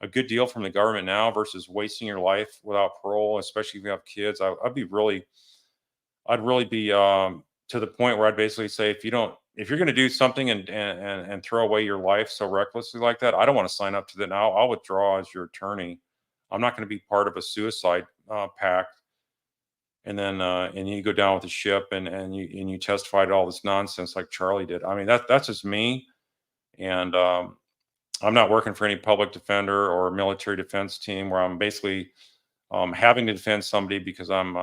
good deal from the government now versus wasting your life without parole, especially if you have kids, I'd really be to the point where I'd basically say, if you're going to do something and throw away your life so recklessly like that, I don't want to sign up to that. Now I'll withdraw as your attorney. I'm not going to be part of a suicide pact. And then and you go down with the ship and you testified all this nonsense like Charlie did. I mean, that's just me. And I'm not working for any public defender or military defense team where I'm basically having to defend somebody because I'm,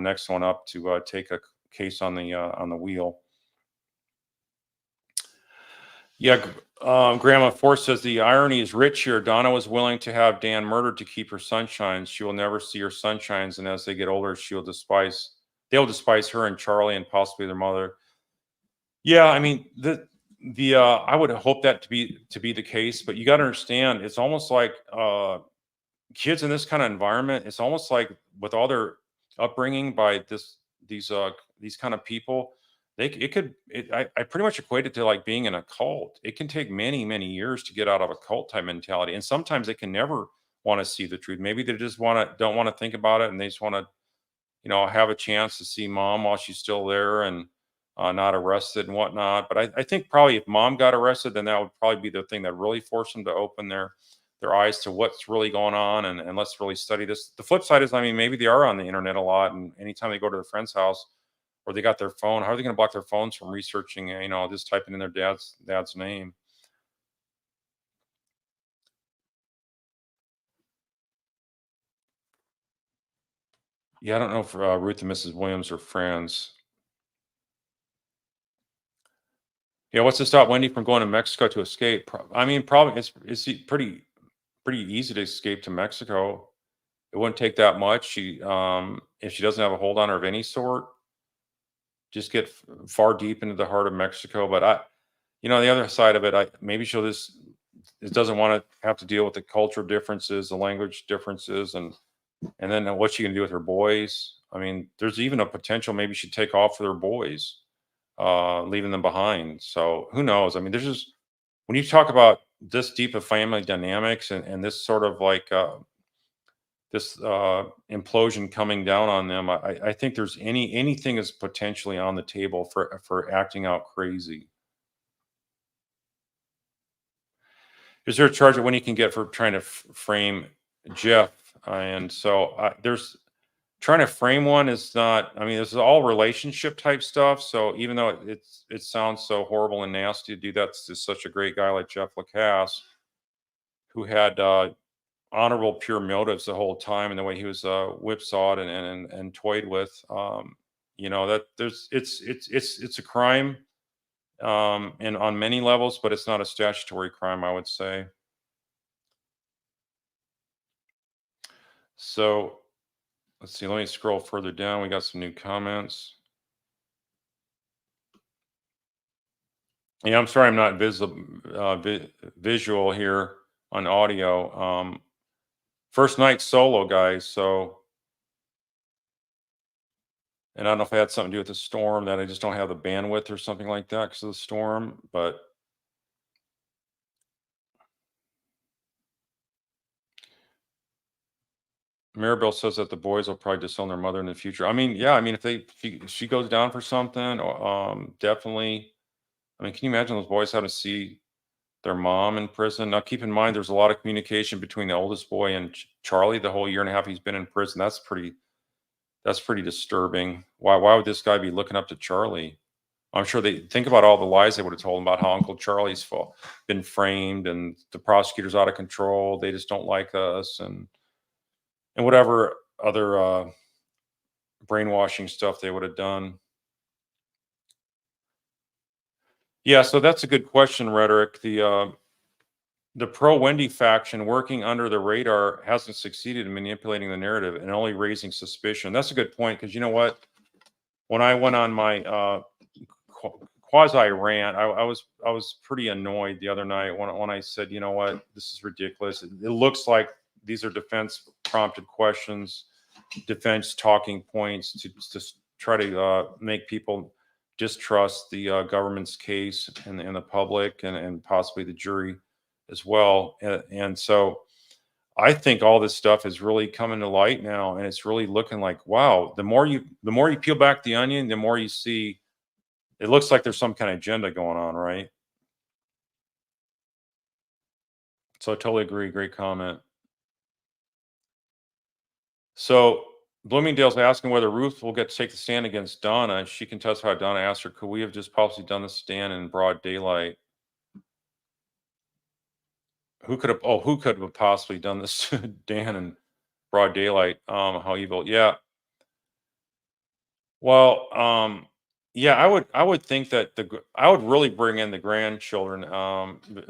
next one up to take a case on the wheel. Yeah, Grandma Force says the irony is rich here. Donna was willing to have Dan murdered to keep her sunshines. She will never see her sunshines, and as they get older, they'll despise her and Charlie and possibly their mother. Yeah, I mean I would hope that to be the case, but you got to understand, it's almost like kids in this kind of environment. It's almost like with all their upbringing by these these kind of people, I pretty much equate it to like being in a cult. It can take many years to get out of a cult type mentality, and sometimes they can never want to see the truth. Maybe they just don't want to think about it, and they just want to have a chance to see mom while she's still there and not arrested and whatnot. But I think probably if mom got arrested, then that would probably be the thing that really forced them to open their eyes to what's really going on, and let's really study this. The flip side is, I mean, maybe they are on the internet a lot, and anytime they go to their friend's house or they got their phone, how are they going to block their phones from researching, just typing in their dad's name? Yeah, I don't know if Ruth and Mrs. Williams are friends. Yeah, what's to stop Wendy from going to Mexico to escape? I mean, probably pretty easy to escape to Mexico. It wouldn't take that much. If she doesn't have a hold on her of any sort, just get far deep into the heart of Mexico. But the other side of it, maybe she'll just doesn't want to have to deal with the cultural differences, the language differences, and then what's she gonna do with her boys? I mean, there's even a potential maybe she'd take off with her boys, leaving them behind. So who knows? I mean, there's just when you talk about this deep of family dynamics and this sort of like this implosion coming down on them, I think there's anything is potentially on the table for acting out crazy. Is there a charge that when you can get for trying to frame Jeff? And so there's trying to frame one is not. I mean, this is all relationship type stuff. So even though it sounds so horrible and nasty to do that to such a great guy like Jeff Lacasse, who had honorable, pure motives the whole time, and the way he was whipsawed and toyed with, that there's it's a crime, and on many levels, but it's not a statutory crime, I would say. So let's see. Let me scroll further down. We got some new comments. Yeah, I'm sorry I'm not visual here on audio. First night solo, guys. So, and I don't know if it had something to do with the storm that I just don't have the bandwidth or something like that because of the storm. But Maribel says that the boys will probably disown their mother in the future. I mean, yeah, I mean, if she goes down for something, definitely. I mean, can you imagine those boys having to see their mom in prison? Now, keep in mind, there's a lot of communication between the oldest boy and Charlie the whole year and a half he's been in prison. That's pretty disturbing. Why would this guy be looking up to Charlie? I'm sure they think about all the lies they would have told him about how Uncle Charlie's been framed and the prosecutor's out of control. They just don't like us and whatever other brainwashing stuff they would have done. Yeah, so that's a good question, Rhetoric. The pro Wendy faction working under the radar hasn't succeeded in manipulating the narrative and only raising suspicion. That's a good point because you know what? When I went on my quasi rant, I was pretty annoyed the other night when I said, you know what, this is ridiculous. It looks like these are defense prompted questions, defense talking points to try to make people distrust the government's case and the public and possibly the jury as well. And so I think all this stuff is really coming to light now, and it's really looking like, wow, the more you peel back the onion, the more you see it looks like there's some kind of agenda going on, right? So I totally agree. Great comment. So Bloomingdale's asking whether Ruth will get to take the stand against Donna. She can testify. Donna asked her, could we have just possibly done the stand in broad daylight? Who could have possibly done this to Dan in broad daylight. How evil. Yeah. Well, yeah, I would think that I would really bring in the grandchildren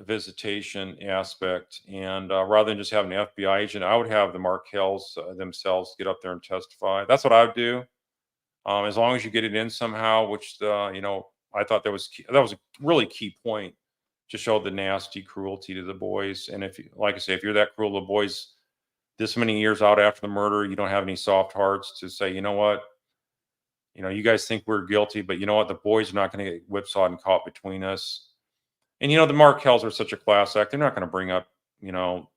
visitation aspect, and rather than just having an FBI agent, I would have the Markels themselves get up there and testify. That's what I would do. As long as you get it in somehow, which I thought that was a really key point to show the nasty cruelty to the boys. And if, like I say, if you're that cruel to the boys this many years out after the murder, you don't have any soft hearts to say, you know what, you guys think we're guilty, but you know what? The boys are not going to get whipsawed and caught between us. And the Markells are such a class act; they're not going to bring up, you know,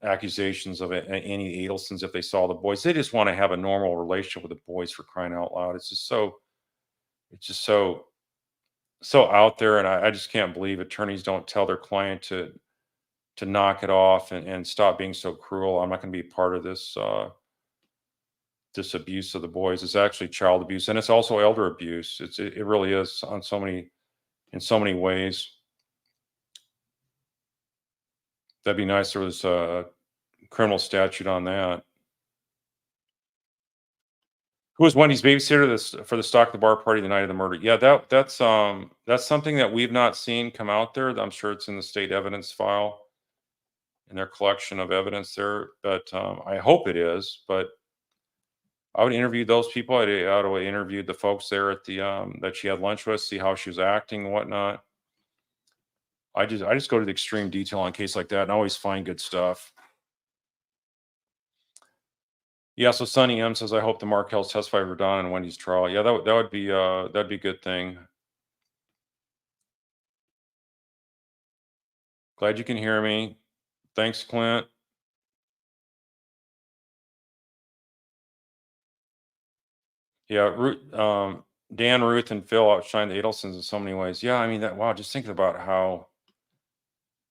accusations of any Adelsons if they saw the boys. They just want to have a normal relationship with the boys, for crying out loud. It's just so out there, and I just can't believe attorneys don't tell their client to knock it off and stop being so cruel. I'm not going to be part of this abuse of the boys. It's actually child abuse, and it's also elder abuse. It really is on in so many ways. That'd be nice. There was a criminal statute on that. Who was Wendy's babysitter for the stock the bar party the night of the murder? Yeah, that's something that we've not seen come out there. I'm sure it's in the state evidence file in their collection of evidence there, but I hope it is. But I would interview those people. I would interview the folks there at the that she had lunch with, see how she was acting and whatnot. I just go to the extreme detail on a case like that and always find good stuff. Yeah, so Sonny M says, I hope the Markells testify for Don and Wendy's trial. Yeah, that'd be a good thing. Glad you can hear me. Thanks, Clint. Yeah, Dan, Ruth, and Phil outshine the Adelsons in so many ways. Yeah, I mean that. Wow, just think about how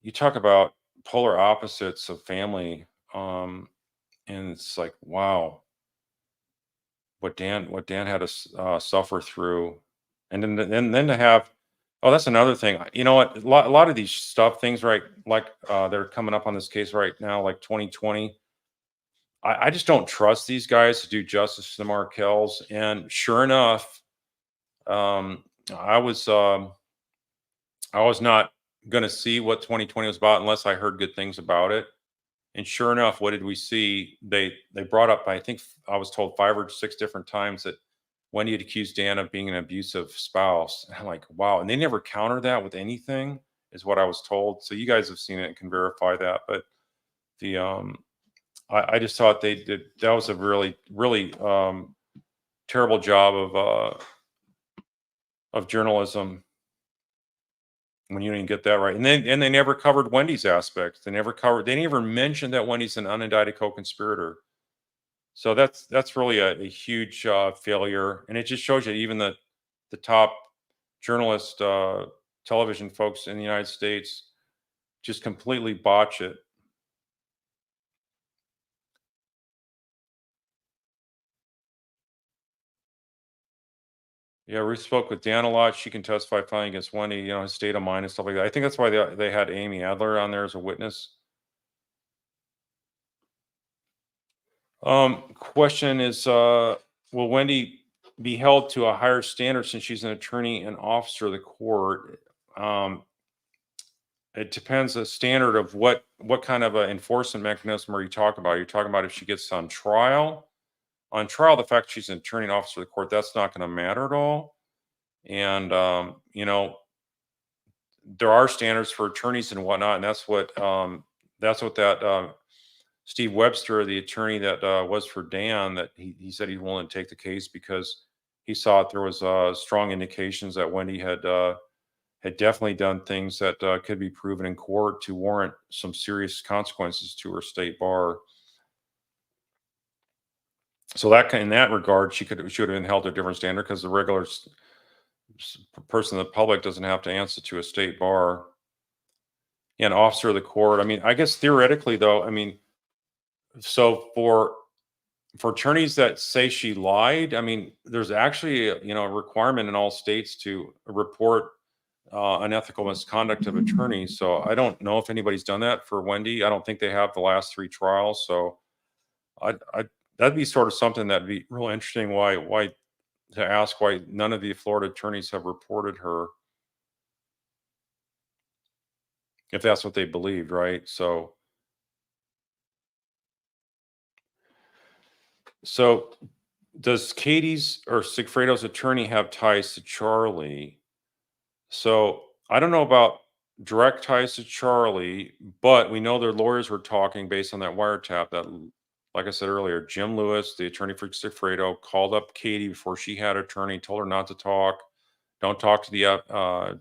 you talk about polar opposites of family, and it's like, wow, what Dan had to suffer through, and then to have. Oh, that's another thing. You know what? A lot of these things, right? Like they're coming up on this case right now, like 2020. I just don't trust these guys to do justice to the Markells. And sure enough, um, I was um, I was not going to see what 2020 was about unless I heard good things about it. And sure enough, what did we see? They brought up, I think I was told 5 or 6 different times that Wendy had accused Dan of being an abusive spouse. And I'm like, wow. And they never counter that with anything, is what I was told. So you guys have seen it and can verify that. But the I just thought they did that was a really, really terrible job of journalism when you didn't get that right. And they never covered Wendy's aspect. They never mentioned that Wendy's an unindicted co-conspirator. So that's really a huge failure, and it just shows you even the top journalist television folks in the United States just completely botch it. Yeah, Ruth spoke with Dan a lot. She can testify finally against Wendy, his state of mind and stuff like that. I think that's why they had Amy Adler on there as a witness. Question is, will Wendy be held to a higher standard since she's an attorney and officer of the court? It depends the standard of what kind of an enforcement mechanism are you talking about? You're talking about if she gets on trial. On trial, the fact she's an attorney and officer of the court, that's not going to matter at all. And there are standards for attorneys and whatnot, and that's what that Steve Webster, the attorney that was for Dan, that he said he's willing to take the case because he saw there was strong indications that Wendy had definitely done things that could be proven in court to warrant some serious consequences to her state bar. So in that regard, she would have been held to a different standard because the regular person in the public doesn't have to answer to a state bar. And officer of the court, I mean, I guess theoretically though, I mean, so for attorneys that say she lied, I mean, there's actually a requirement in all states to report unethical misconduct of attorneys. So I don't know if anybody's done that for Wendy. I don't think they have the last 3 trials. So I that'd be sort of something that'd be real interesting. Why to ask why none of the Florida attorneys have reported her, if that's what they believed, right? So does Katie's or Sigfredo's attorney have ties to Charlie? So I don't know about direct ties to Charlie, but we know their lawyers were talking based on that wiretap that, like I said earlier, Jim Lewis, the attorney for Sigfredo, called up Katie before she had an attorney, told her not to talk. Don't talk to the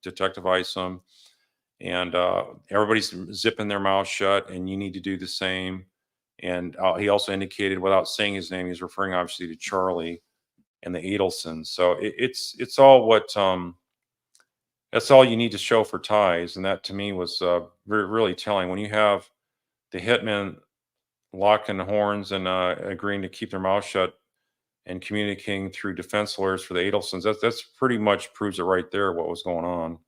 Detective Isom, and everybody's zipping their mouth shut, and you need to do the same. And he also indicated, without saying his name, he's referring obviously to Charlie and the Adelsons. So it's all what that's all you need to show for ties, and that to me was really telling. When you have the hitmen locking horns and agreeing to keep their mouth shut and communicating through defense lawyers for the Adelsons, that's pretty much proves it right there what was going on.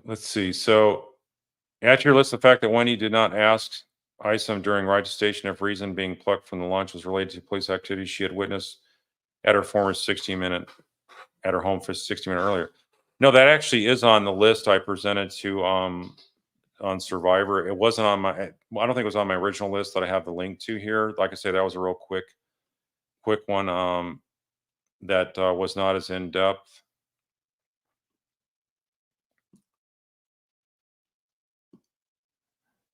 Let's see. So add to your list the fact that Wendy did not ask Isom during ride to station if reason being plucked from the lunch was related to police activity she had witnessed at her former 60-minute at her home for 60-minute earlier. No, that actually is on the list I presented to on Survivor. It wasn't on my. I don't think it was on my original list that I have the link to here. Like I say, that was a real quick one. That was not as in depth.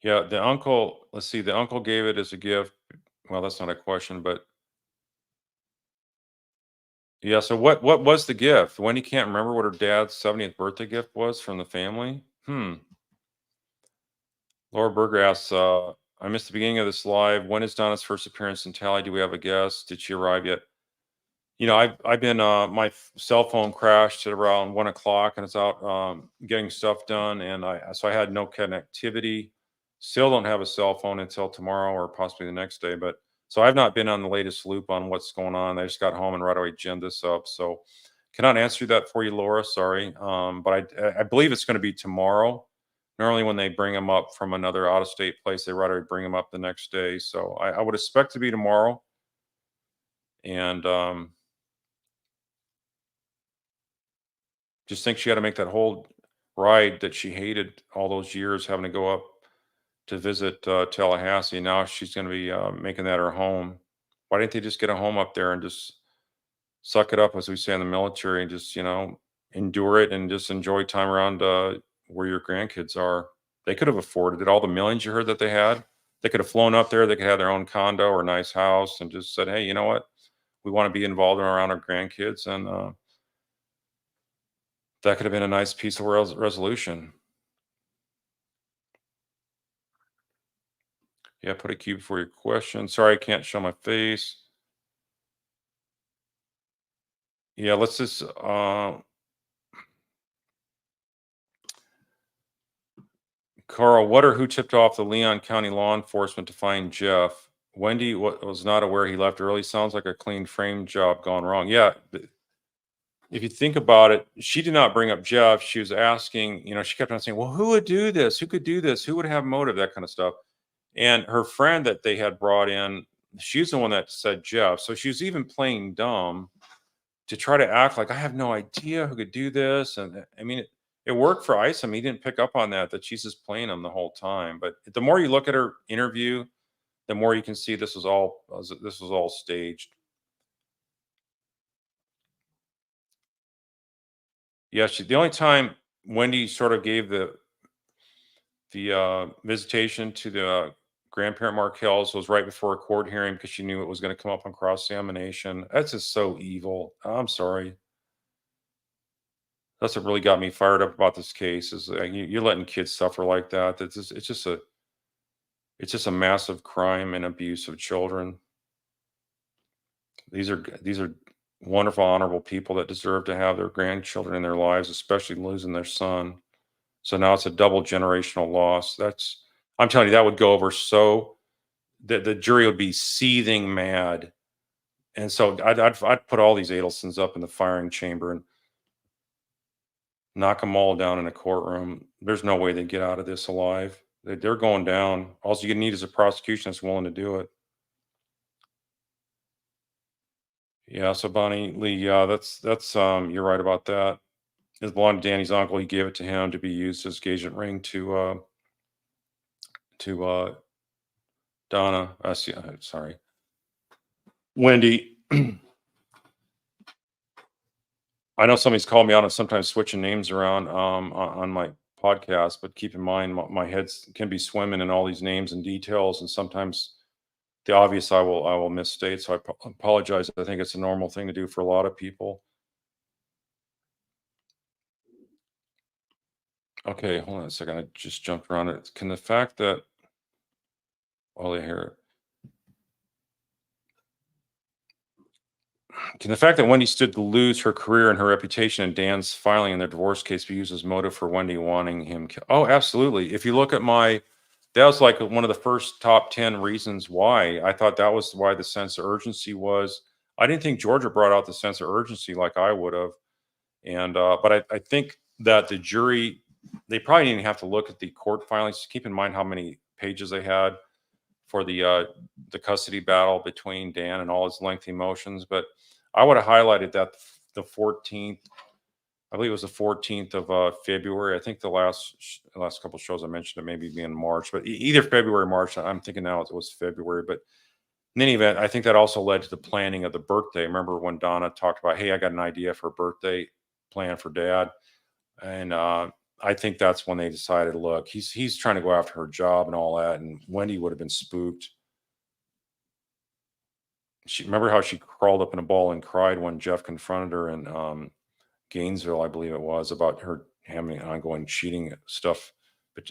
Yeah, the uncle. Let's see. The uncle gave it as a gift. Well, that's not a question, but yeah. So what was the gift? Wendy can't remember what her dad's 70th birthday gift was from the family. Laura Berger asks, I missed the beginning of this live. When is Donna's first appearance in Tally? Do we have a guest? Did she arrive yet? I've been my cell phone crashed at around 1 o'clock, and it's out getting stuff done, and I had no connectivity. Still don't have a cell phone until tomorrow or possibly the next day. But so I've not been on the latest loop on what's going on. I just got home and right away ginned this up. So cannot answer that for you, Laura. Sorry, but I believe it's going to be tomorrow. Normally, when they bring them up from another out of state place, they right away bring them up the next day. So I would expect to be tomorrow, and just think she had to make that whole ride that she hated all those years, having to go up to visit Tallahassee. Now she's going to be making that her home. Why didn't they just get a home up there and just suck it up, as we say in the military, and just endure it and just enjoy time around where your grandkids are? They could have afforded it. All the millions you heard that they had, they could have flown up there. They could have their own condo or nice house and just said, "Hey, you know what? We want to be involved around our grandkids," and that could have been a nice peaceful resolution. Yeah, put a cube for your question. Sorry, I can't show my face. Yeah, let's just Carl, what or who tipped off the Leon County law enforcement to find Jeff? Wendy was not aware he left early. Sounds like a clean frame job gone wrong. Yeah, if you think about it, she did not bring up Jeff. She was asking, she kept on saying, well, who would do this? Who could do this? Who would have motive? That kind of stuff. And her friend that they had brought in, she's the one that said Jeff. So she was even playing dumb to try to act like I have no idea who could do this. And I mean, it worked for Isom. He didn't pick up on that she's just playing him the whole time. But the more you look at her interview, the more you can see this was all staged. Yeah, the only time Wendy sort of gave the visitation to the grandparent Markel's was right before a court hearing because she knew it was going to come up on cross examination. That's just so evil. I'm sorry. That's what really got me fired up about this case is you're letting kids suffer like that. It's just a massive crime and abuse of children. These are wonderful, honorable people that deserve to have their grandchildren in their lives, especially losing their son. So now it's a double generational loss. I'm telling you, that would go over so the jury would be seething mad And so I'd put all these Adelsons up in the firing chamber and knock them all down in a courtroom. There's no way they get out of this alive. They're going down. All you need is a prosecution that's willing to do it. Yeah, so Bonnie Lee, yeah, that's you're right about that. It belonged to Danny's uncle. He gave it to him to be used as engagement ring to Donna. See, sorry, Wendy. I know somebody's called me out on sometimes switching names around on my podcast, but keep in mind my head can be swimming in all these names and details, and sometimes the obvious I will misstate. So apologize. I think it's a normal thing to do for a lot of people. Okay, hold on a second. I just jumped around it. Can the fact that well, here can the fact that Wendy stood to lose her career and her reputation in Dan's filing in their divorce case be used as motive for Wendy wanting him? Oh, absolutely. If you look at that was like one of the first top 10 reasons why I thought that was why the sense of urgency was. I didn't think Georgia brought out the sense of urgency like I would have. And, but I think that the jury, they probably didn't have to look at the court filings. Keep in mind how many pages they had for the custody battle between Dan and all his lengthy motions. But I would have highlighted that the 14th, I believe it was the 14th of February. I think the last couple of shows I mentioned it maybe being March, but either February or March. I'm thinking now it was February. But in any event, I think that also led to the planning of the birthday. Remember when Donna talked about, hey, I got an idea for a birthday plan for Dad, and I think that's when they decided, look, he's trying to go after her job and all that, and Wendy would have been spooked. She remember how she crawled up in a ball and cried when Jeff confronted her in Gainesville, I believe it was, about her having ongoing cheating stuff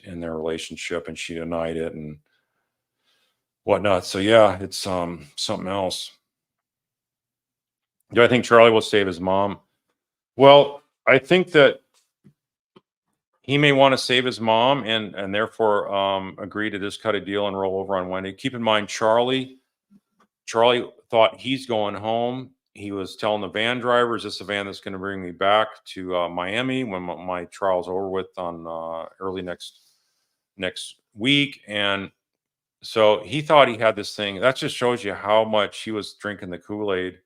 in their relationship, and she denied it and whatnot. So yeah, it's something else. Do I think Charlie will save his mom? Well, I think that he may want to save his mom and therefore agree to just cut a deal and roll over on Wendy. Keep in mind, Charlie thought he's going home. He was telling the van driver, "Is this a van that's going to bring me back to Miami when my trial's over with on early next week?" And so he thought he had this thing. That just shows you how much he was drinking the Kool-Aid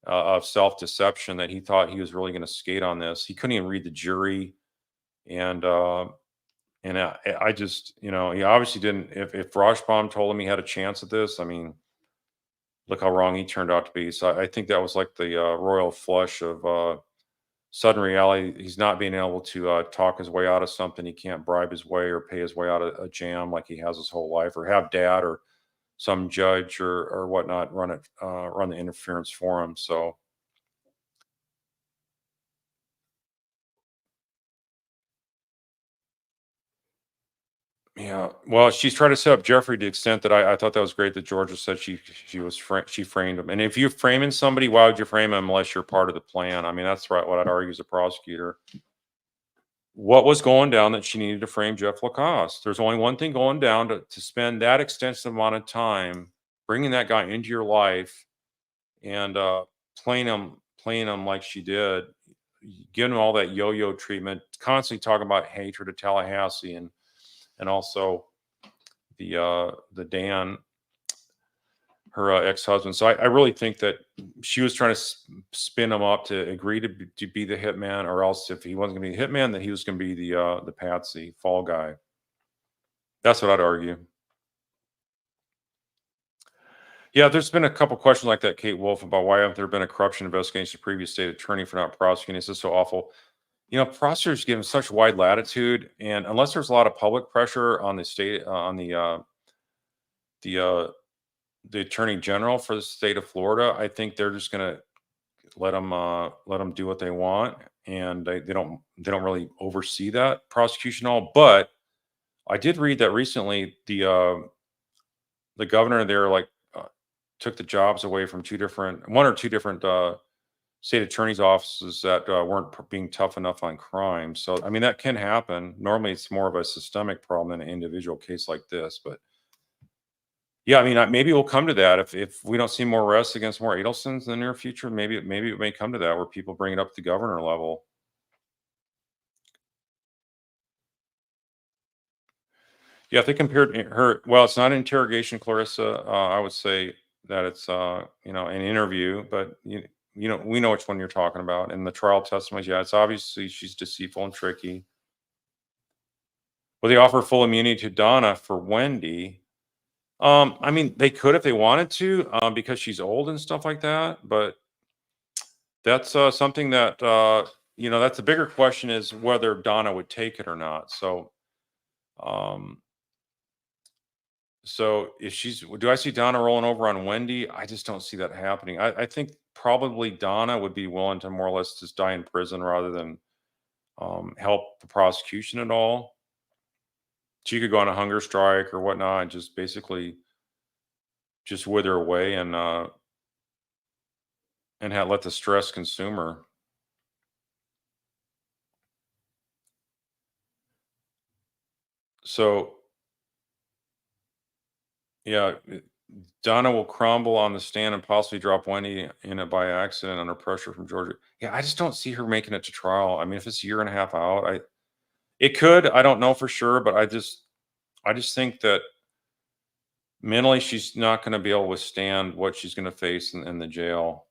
of self-deception, that he thought he was really going to skate on this. He couldn't even read the jury, and I just, he obviously didn't. If Rashbaum told him he had a chance at this, I mean, look how wrong he turned out to be. So I think that was like the royal flush of sudden reality. He's not being able to talk his way out of something. He can't bribe his way or pay his way out of a jam like he has his whole life, or have Dad or some judge or whatnot run the interference for him. So yeah, well, she's trying to set up Jeffrey to the extent that I thought that was great that Georgia said she framed him. And if you're framing somebody, why would you frame him unless you're part of the plan? I mean, that's right. What I'd argue as a prosecutor. What was going down that she needed to frame Jeff Lacoste? There's only one thing going down to spend that extensive amount of time bringing that guy into your life and playing him like she did, giving him all that yo-yo treatment, constantly talking about hatred of Tallahassee and also the Dan, her ex-husband. So I really think that she was trying to spin him up to agree to be the hitman, or else if he wasn't going to be the hitman, that he was going to be the patsy fall guy. That's what I'd argue. Yeah, there's been a couple questions like that, Kate Wolf, about why haven't there been a corruption investigation of previous state attorney for not prosecuting? This is so awful. Prosecutors given such wide latitude, and unless there's a lot of public pressure on the state, on the the attorney general for the state of Florida, I think they're just going to let them do what they want, and they don't really oversee that prosecution all. But I did read that recently the governor there took the jobs away from one or two different state attorneys offices that weren't being tough enough on crime. So I mean that can happen. Normally it's more of a systemic problem than an individual case like this, but Yeah, I mean, maybe we'll come to that if we don't see more arrests against more Adelsons in the near future. Maybe it may come to that where people bring it up to governor level. Yeah, if they compared her, well, it's not an interrogation, Clarissa. I would say that it's an interview, but we know which one you're talking about. And the trial testimony, yeah, it's obviously she's deceitful and tricky. Well, they offer full immunity to Donna for Wendy. I mean, they could if they wanted to, because she's old and stuff like that. But that's something that that's a bigger question is whether Donna would take it or not. Um, so if do I see Donna rolling over on Wendy? I just don't see that happening. I think probably Donna would be willing to more or less just die in prison rather than help the prosecution at all. She could go on a hunger strike or whatnot and just basically just wither away and let the stress consume her. So yeah, Donna will crumble on the stand and possibly drop Wendy in it by accident under pressure from Georgia. Yeah, I just don't see her making it to trial. I mean, if it's a year and a half out, it could. I don't know for sure, but I just think that mentally she's not going to be able to withstand what she's going to face in the jail.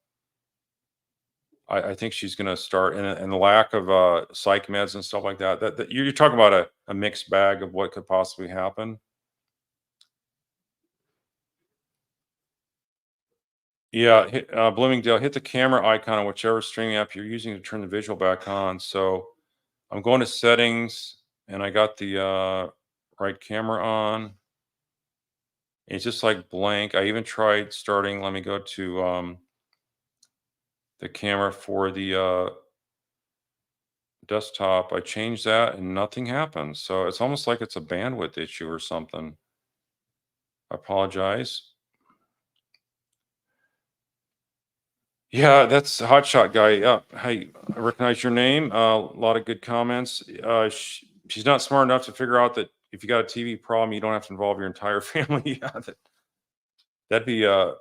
I think she's going to start, and the lack of psych meds and stuff like that. That you're talking about a mixed bag of what could possibly happen. Yeah, Bloomingdale, hit the camera icon on whichever streaming app you're using to turn the visual back on. So I'm going to settings, and I got the right camera on. It's just like blank. I even tried starting. Let me go to the camera for the desktop. I changed that, and nothing happens. So it's almost like it's a bandwidth issue or something. I apologize. Yeah, that's a hotshot guy. Yeah, hey, I recognize your name. A lot of good comments. She's not smart enough to figure out that if you got a TV problem, you don't have to involve your entire family. Yeah, that'd be uh,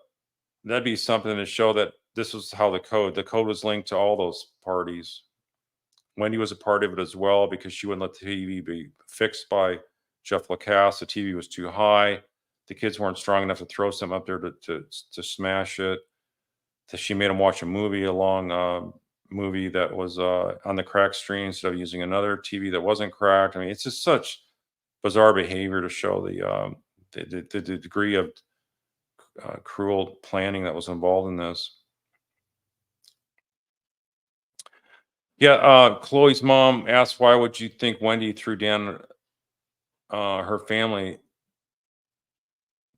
that'd be something to show that this was how the code was linked to all those parties. Wendy was a part of it as well because she wouldn't let the TV be fixed by Jeff Lacasse. The TV was too high. The kids weren't strong enough to throw something up there to smash it. So she made him watch a movie, a long movie that was on the cracked screen instead of using another TV that wasn't cracked. I mean, it's just such bizarre behavior to show the degree of cruel planning that was involved in this. Yeah, Chloe's mom asked, "Why would you think Wendy threw her family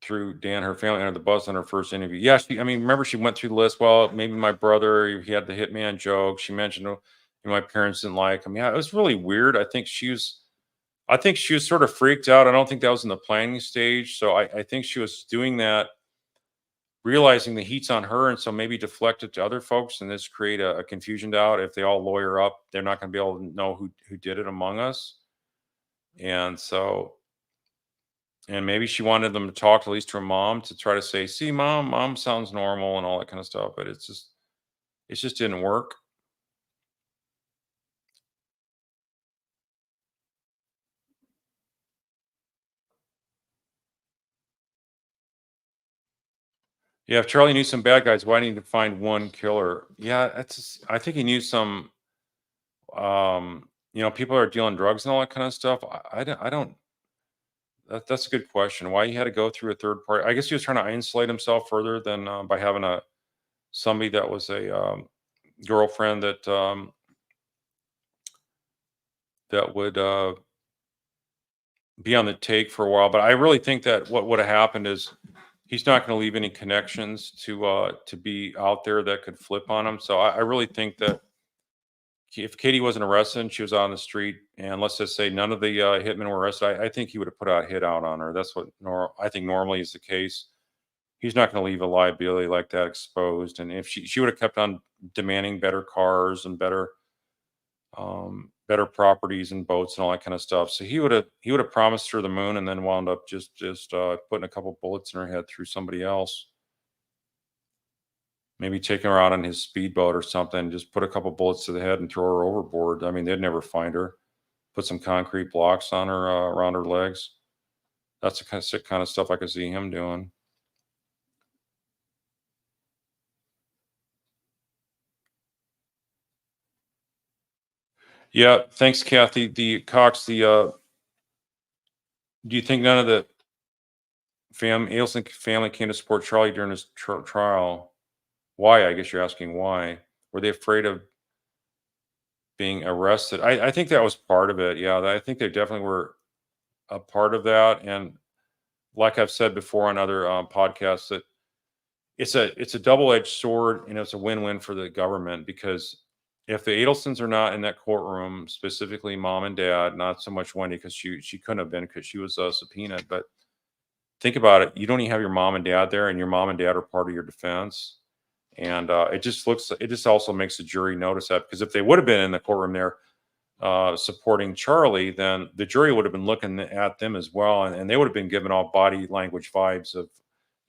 her family under the bus on her first interview?" Yeah, I mean, remember she went through the list. Well, maybe my brother, he had the hitman joke. She mentioned, my parents didn't like him. Yeah, it was really weird. I think she was sort of freaked out. I don't think that was in the planning stage. So I think she was doing that, realizing the heat's on her, and so maybe deflect it to other folks, and this create a confusion doubt. If they all lawyer up, they're not going to be able to know who did it among us. And so and maybe she wanted them to talk at least to her mom to try to say, "See, mom sounds normal," and all that kind of stuff. But it just didn't work. Yeah, if Charlie knew some bad guys, why didn't he find one killer? Yeah, I think he knew some. People are dealing drugs and all that kind of stuff. I don't. That's a good question. Why he had to go through a third party? I guess he was trying to insulate himself further than by having somebody that was a girlfriend that would be on the take for a while. But I really think that what would have happened is he's not going to leave any connections to be out there that could flip on him. So I really think that if Katie wasn't arrested and she was out on the street, and let's just say none of the hitmen were arrested, I think he would have put a hit out on her. That's what I think normally is the case. He's not going to leave a liability like that exposed. And if she would have kept on demanding better cars and better better properties and boats and all that kind of stuff. So he would have promised her the moon and then wound up just putting a couple bullets in her head through somebody else. Maybe taking her out on his speedboat or something, just put a couple bullets to the head and throw her overboard. I mean, they'd never find her. Put some concrete blocks on her around her legs. That's the kind of sick kind of stuff I could see him doing. Yeah, thanks, Kathy. The Cox. Do you think none of the Ailson family came to support Charlie during his trial? Why? I guess you're asking why. Were they afraid of being arrested? I think that was part of it. Yeah, I think they definitely were a part of that. And like I've said before on other podcasts, that it's a double-edged sword, and it's a win-win for the government because if the Adelsons are not in that courtroom, specifically mom and dad, not so much Wendy because she couldn't have been because she was subpoenaed. But think about it: you don't even have your mom and dad there, and your mom and dad are part of your defense. And it just also makes the jury notice that because if they would have been in the courtroom there supporting Charlie, then the jury would have been looking at them as well, and they would have been given all body language vibes of,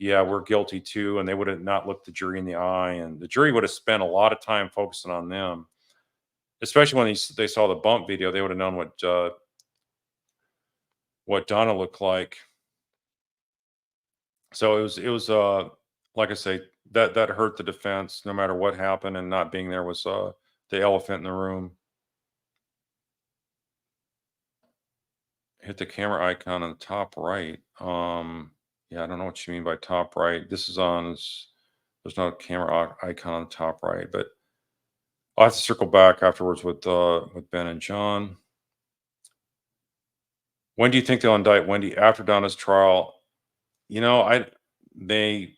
yeah, we're guilty too, and they would have not looked the jury in the eye, and the jury would have spent a lot of time focusing on them, especially when they saw the bump video. They would have known what Donna looked like. So it was like I say, that hurt the defense no matter what happened, and not being there was the elephant in the room. Hit the camera icon on the top right. Yeah, I don't know what you mean by top right. This is on. There's no camera icon on the top right, but I'll have to circle back afterwards with Ben and John. When do you think they'll indict Wendy after Donna's trial? You know, they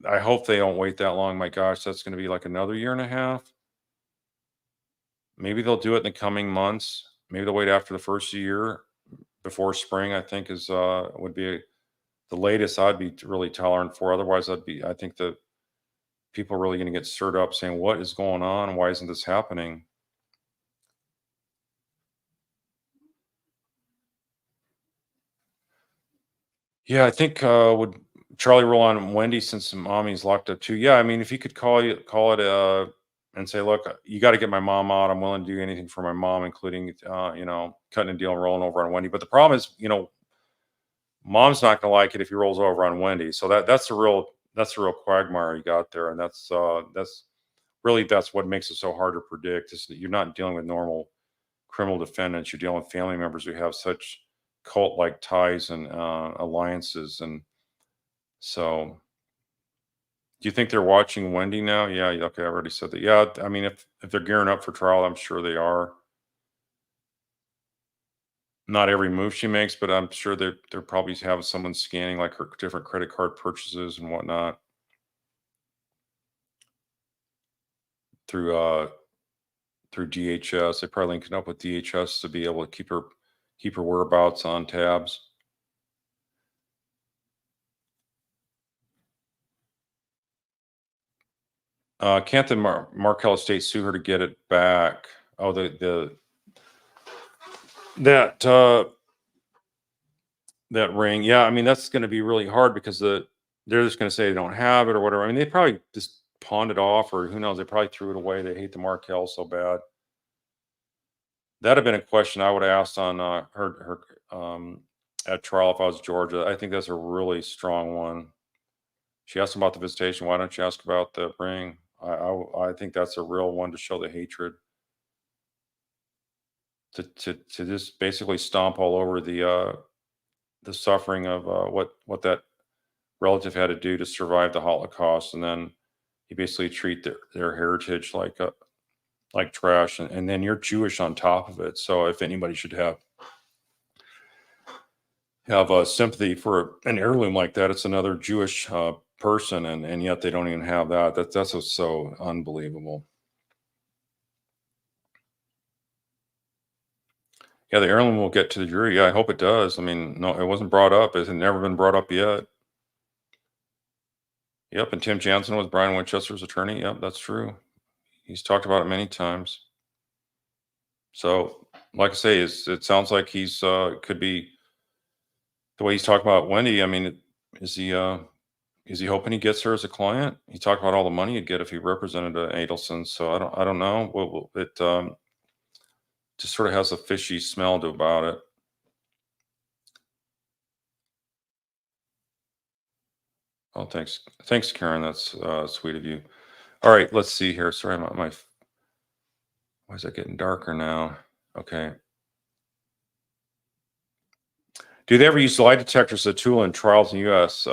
I hope they don't wait that long. My gosh, that's going to be like another year and a half. Maybe they'll do it in the coming months. Maybe they'll wait after the first year before spring. I think is would be the latest I'd be really tolerant for. Otherwise, I think the people are really going to get stirred up saying, what is going on? Why isn't this happening? Yeah, I think would Charlie roll on Wendy since mommy's locked up too? Yeah, I mean, if you could call it and say, look, you got to get my mom out. I'm willing to do anything for my mom, including cutting a deal and rolling over on Wendy. But the problem is, mom's not going to like it if he rolls over on Wendy. So that's the real quagmire you got there, and that's really that's what makes it so hard to predict. Is that you're not dealing with normal criminal defendants. You're dealing with family members who have such cult-like ties and alliances. And so, do you think they're watching Wendy now? Yeah, okay, I already said that. Yeah, I mean, if they're gearing up for trial, I'm sure they are. Not every move she makes, but I'm sure they're probably having someone scanning like her different credit card purchases and whatnot through through DHS. They probably linking up with DHS to be able to keep her whereabouts on tabs. Can't the Markel estate sue her to get it back? Oh, the that that ring. Yeah, I mean that's going to be really hard because they're just going to say they don't have it or whatever. I mean they probably just pawned it off, or who knows? They probably threw it away. They hate the Markel so bad. That'd have been a question I would have asked on her at trial if I was Georgia. I think that's a really strong one. She asked about the visitation. Why don't you ask about the ring? I think that's a real one to show the hatred. To just basically stomp all over the suffering of what that relative had to do to survive the Holocaust, and then you basically treat their heritage like trash, and then you're Jewish on top of it. So if anybody should have sympathy for an heirloom like that, it's another Jewish person, and yet they don't even have that. That's what's so unbelievable. Yeah, the heirloom will get to the jury. Yeah, I hope it does. I mean, no, it wasn't brought up. It's never been brought up yet. Yep, and Tim Jansen was Brian Winchester's attorney. Yep, that's true. He's talked about it many times. So, like I say, it sounds like he's could be the way he's talking about Wendy. I mean, is he is he hoping he gets her as a client? He talked about all the money he'd get if he represented Adelson. So I don't know. It just sort of has a fishy smell to about it. Oh, thanks, Karen. That's sweet of you. All right, let's see here. Sorry, why is it getting darker now? Okay. Do they ever use lie detectors as a tool in trials in the U.S.?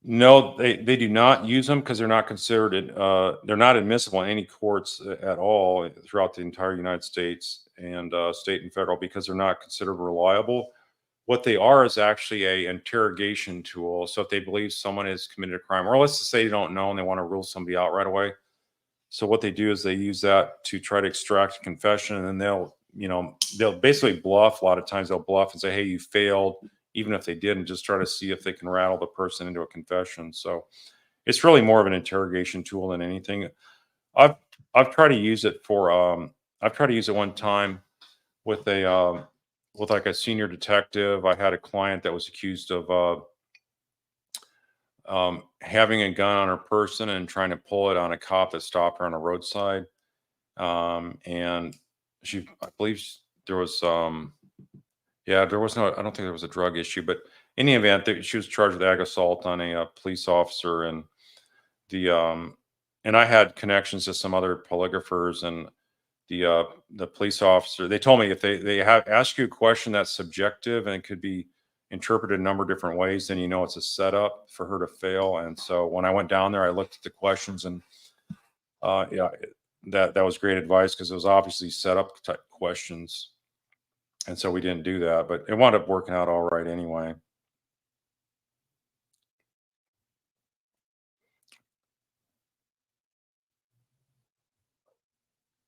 No, they do not use them because they're not considered. They're not admissible in any courts at all throughout the entire United States and state and federal because they're not considered reliable. What they are is actually a interrogation tool. So if they believe someone has committed a crime, or let's just say they don't know and they want to rule somebody out right away, so what they do is they use that to try to extract a confession, and then they'll basically bluff. A lot of times they'll bluff and say, "Hey, you failed," even if they didn't. Just try to see if they can rattle the person into a confession. So it's really more of an interrogation tool than anything. I've I've tried to use it for I've tried to use it one time with a with like a senior detective. I had a client that was accused of having a gun on her person and trying to pull it on a cop that stopped her on a roadside. And I believe there was, yeah, there was no, I don't think there was a drug issue, but in the event that she was charged with ag assault on a, police officer, and the, and I had connections to some other polygraphers, and the police officer, they told me if they have ask you a question that's subjective and it could be interpreted a number of different ways, then it's a setup for her to fail. And so when I went down there, I looked at the questions, and yeah, that was great advice because it was obviously set up type questions, and so we didn't do that, but it wound up working out all right anyway.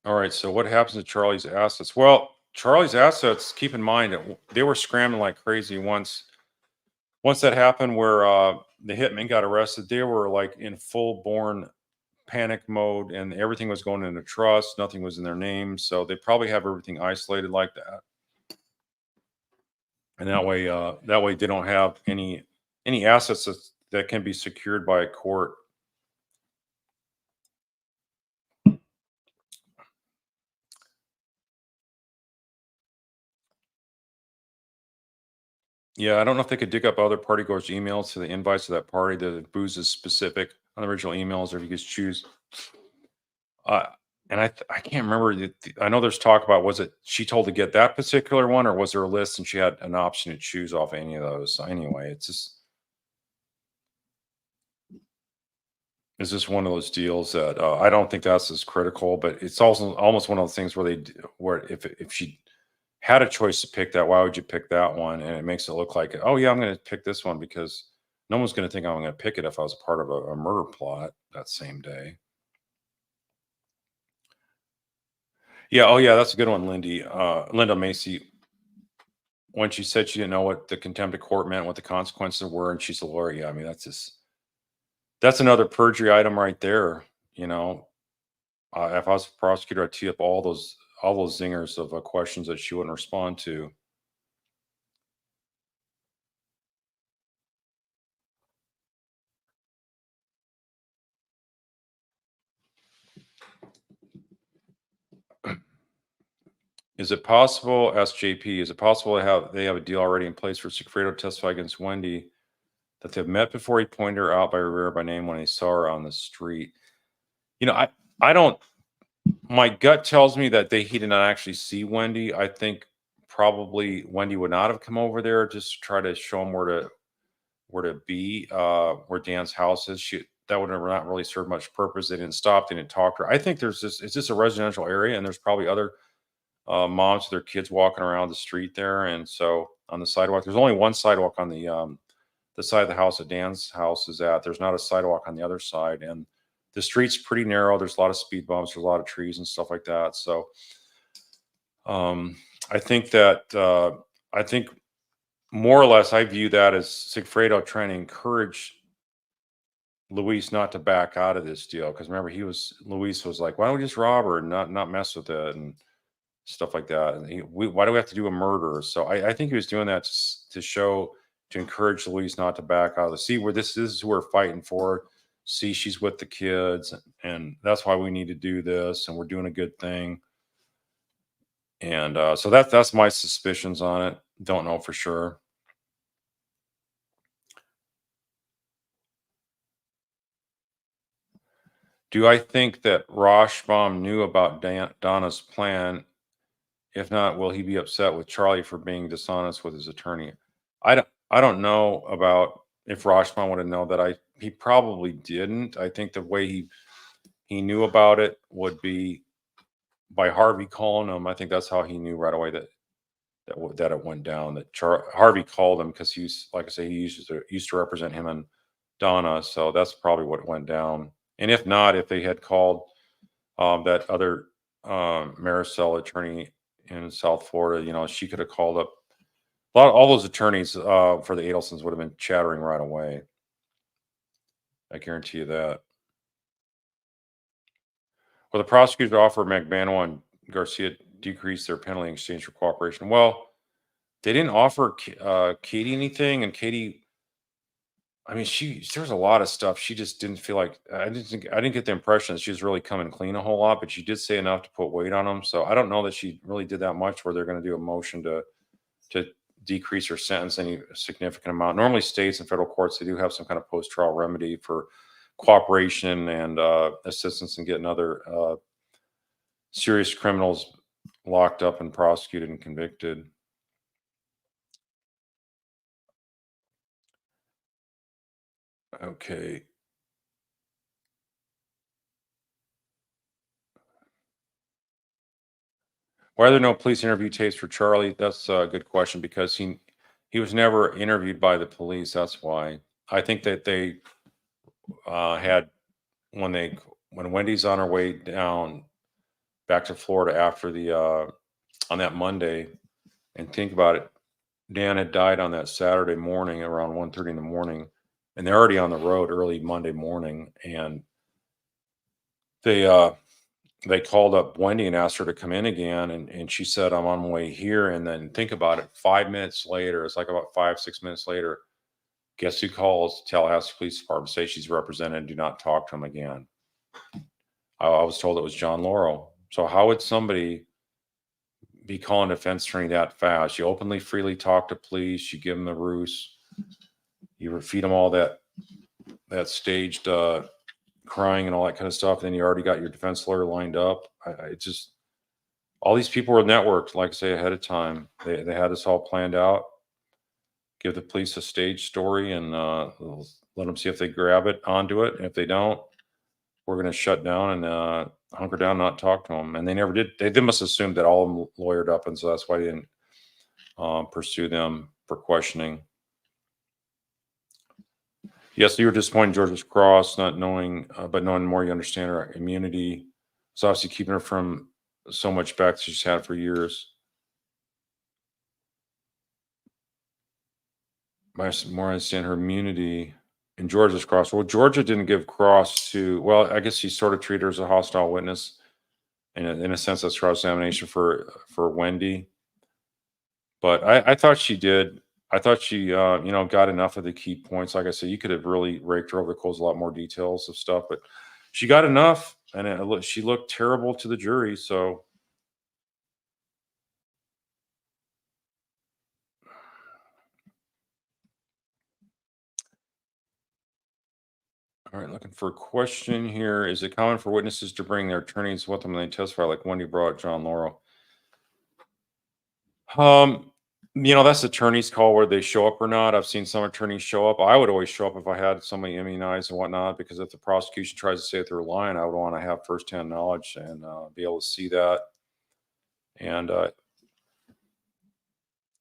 All right, so what happens to Charlie's assets? Well, Charlie's assets, keep in mind that they were scrambling like crazy once that happened, where the hitman got arrested. They were like in full born panic mode, and everything was going into trust. Nothing was in their name, so they probably have everything isolated like that. And that way they don't have any assets that can be secured by a court. Yeah, I don't know if they could dig up other party goers' emails to the invites to that party. The booze is specific on the original emails, or if you just choose. Uh, and I can't remember. I know there's talk about, was it she told to get that particular one, or was there a list and she had an option to choose off any of those? So anyway, it's just one of those deals that I don't think that's as critical, but it's also almost one of those things where where if she had a choice to pick that, why would you pick that one? And it makes it look like, oh yeah, I'm going to pick this one because no one's going to think I'm going to pick it if I was a part of a murder plot that same day. Yeah. Oh yeah, that's a good one, Linda Macy. When she said she didn't know what the contempt of court meant, what the consequences were, and she's a lawyer. Yeah, I mean that's another perjury item right there. You know, if I was a prosecutor, I'd tee up all those zingers of questions that she wouldn't respond to. Is it possible, SJP, is it possible they have a deal already in place for Sigfredo to testify against Wendy, that they've met before he pointed her out by Rivera by name when he saw her on the street? You know, I don't, my gut tells me that he did not actually see Wendy. I think probably Wendy would not have come over there just to try to show him where to be, where Dan's house is. That would have not really served much purpose. They didn't stop, they didn't talk to her. I think it's just a residential area, and there's probably other moms with their kids walking around the street there. And so on the sidewalk, there's only one sidewalk on the side of the house that Dan's house is at. There's not a sidewalk on the other side, and the street's pretty narrow. There's a lot of speed bumps, there's a lot of trees and stuff like that. So um, I think that I think more or less I view that as Sigfredo trying to encourage Luis not to back out of this deal, because remember Luis was like, why don't we just rob her and not mess with it and stuff like that. And why do we have to do a murder? So I think he was doing that to show, to encourage Luis not to back out. To see where this is, who we're fighting for. See, she's with the kids, and that's why we need to do this, and we're doing a good thing. And so that's my suspicions on it. Don't know for sure. Do I think that Rashbaum knew about Donna's plan? If not, will he be upset with Charlie for being dishonest with his attorney? I don't know about if Rashbaum would have known that. He probably didn't. I think the way he knew about it would be by Harvey calling him. I think that's how he knew right away that it went down. That Harvey called him because he's, like I say, he used to represent him and Donna. So that's probably what went down. And if not, if they had called that other Maricel attorney in South Florida, she could have called up all those attorneys for the Adelsons would have been chattering right away. I guarantee you that. Well, the prosecutor offered McManus and Garcia decrease their penalty in exchange for cooperation. Well, they didn't offer Katie anything, and Katie, I mean, there was a lot of stuff she just didn't feel like. I didn't get the impression that she was really coming clean a whole lot, but she did say enough to put weight on them. So I don't know that she really did that much. Where they're going to do a motion to decrease her sentence any significant amount. Normally, states and federal courts, they do have some kind of post-trial remedy for cooperation and assistance in getting other serious criminals locked up and prosecuted and convicted. Okay. Why are there no police interview tapes for Charlie? That's a good question, because he was never interviewed by the police. That's why. I think that they had when Wendy's on her way down back to Florida after the on that Monday, and think about it, Dan had died on that Saturday morning around 1:30 in the morning, and they're already on the road early Monday morning, and they called up Wendy and asked her to come in again, and she said, I'm on my way here. And then think about it, 5 minutes later, it's like about 5, 6 minutes later, guess who calls Tallahassee Police Department, say she's represented, do not talk to him again. I was told it was John Laurel. So how would somebody be calling a defense attorney that fast? You openly, freely talk to police, you give them the ruse, you feed them all that staged crying and all that kind of stuff. And then you already got your defense lawyer lined up. I just, all these people were networked, like I say, ahead of time. They had this all planned out. Give the police a stage story and let them see if they grab it onto it. And if they don't, we're going to shut down and hunker down, not talk to them. And they never did. They must assume that all of them lawyered up, and so that's why they didn't pursue them for questioning. Yes, you were disappointed in George's Cross, not knowing, but knowing more, you understand her immunity. It's obviously keeping her from so much back that she's had for years. More understand her immunity in George's Cross. Well, Georgia didn't give Cross to, well, I guess she sort of treated her as a hostile witness. In a sense, that's cross-examination for Wendi. But I thought she did. I thought she, got enough of the key points. Like I said, you could have really raked her over the coals, a lot more details of stuff, but she got enough, and she looked terrible to the jury. So, all right, looking for a question here. Is it common for witnesses to bring their attorneys with them when they testify, like Wendi brought John Laurel? That's the attorney's call where they show up or not. I've seen some attorneys show up. I would always show up if I had somebody immunized and whatnot, because if the prosecution tries to say that they're lying, I would want to have firsthand knowledge and be able to see that. And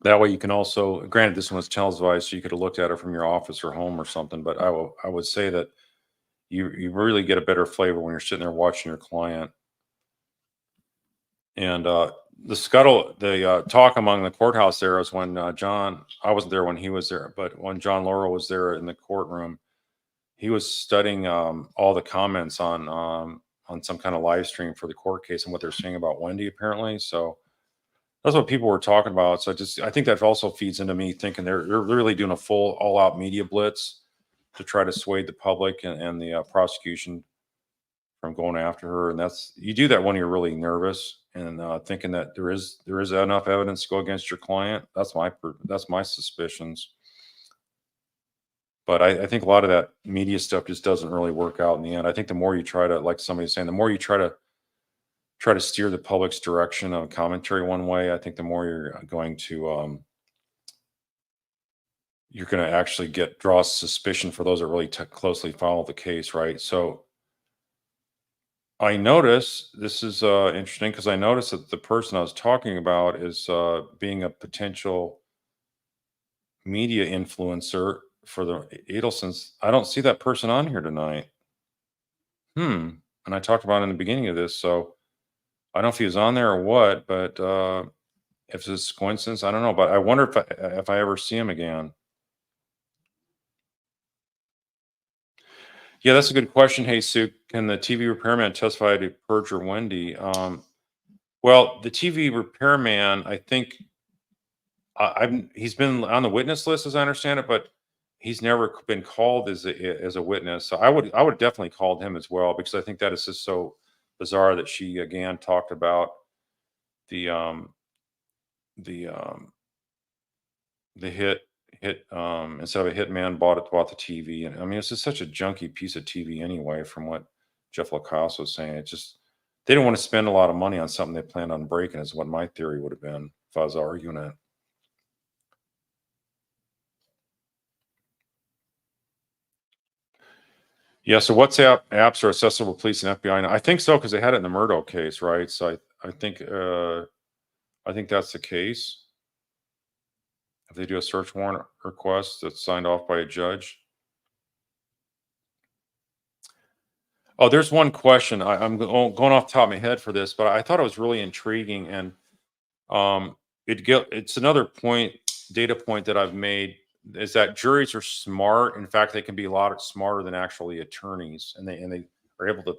that way you can also, granted this one was televised, so you could have looked at it from your office or home or something, but I would say that you really get a better flavor when you're sitting there watching your client. And the talk among the courthouse there is when I wasn't there when he was there, but when John Laurel was there in the courtroom, he was studying all the comments on some kind of live stream for the court case and what they're saying about Wendy apparently. So that's what people were talking about. So I think that also feeds into me thinking they're really doing a full all out media blitz to try to sway the public and the prosecution from going after her. And that's, you do that when you're really nervous and thinking that there is enough evidence to go against your client. That's my suspicions. But I think a lot of that media stuff just doesn't really work out in the end. I think the more you try to, like somebody's saying, the more you try to steer the public's direction of commentary one way, I think the more you're going to actually draw suspicion for those that really closely follow the case, right? So I notice this is interesting because I noticed that the person I was talking about is being a potential media influencer for the Adelsons. I don't see that person on here tonight. And I talked about it in the beginning of this, so I don't know if he was on there or what, but if it's a coincidence, I don't know. But I wonder if I ever see him again. Yeah, that's a good question. Hey, Sue, can the TV repairman testify to perjure Wendy? Well, the TV repairman, I think he's been on the witness list as I understand it, but he's never been called as a witness. So I would definitely call him as well because I think that is just so bizarre that she again talked about the um the um the hit instead of a hitman bought the TV. And I mean it's just such a junky piece of TV anyway, from what Jeff Lacoste was saying. It just, they didn't want to spend a lot of money on something they planned on breaking, is what my theory would have been if I was arguing it. Yeah, so WhatsApp apps are accessible to police and FBI now. I think so because they had it in the Murdo case, right? So I think that's the case. If they do a search warrant request that's signed off by a judge. Oh, there's one question. I'm going off the top of my head for this, but I thought it was really intriguing, and it's another data point that I've made is that juries are smart. In fact, they can be a lot smarter than actually attorneys, and they are able to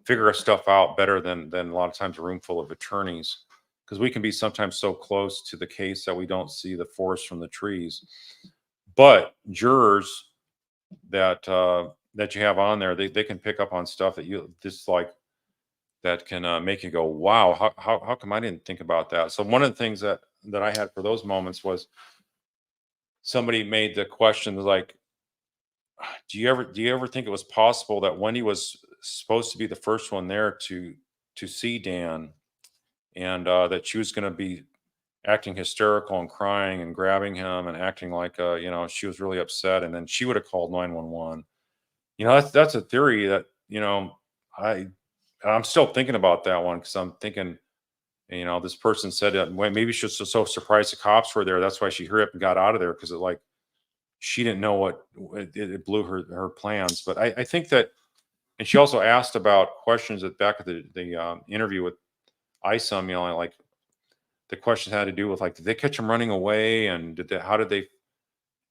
figure stuff out better than a lot of times a room full of attorneys, because we can be sometimes so close to the case that we don't see the forest from the trees. But jurors that you have on there, they can pick up on stuff that you just like, that can make you go, wow, how come I didn't think about that? So one of the things that I had for those moments was somebody made the question like, do you ever think it was possible that Wendy was supposed to be the first one there to see Dan, and that she was going to be acting hysterical and crying and grabbing him and acting like she was really upset, and then she would have called 911. That's a theory that I I'm still thinking about that one because I'm thinking, this person said that maybe she was so surprised the cops were there. That's why she hurried up and got out of there, because she didn't know it blew her plans. But I think that, and she also asked about questions at back of the interview with ISOM. Like the questions had to do with like, did they catch him running away, and how did they,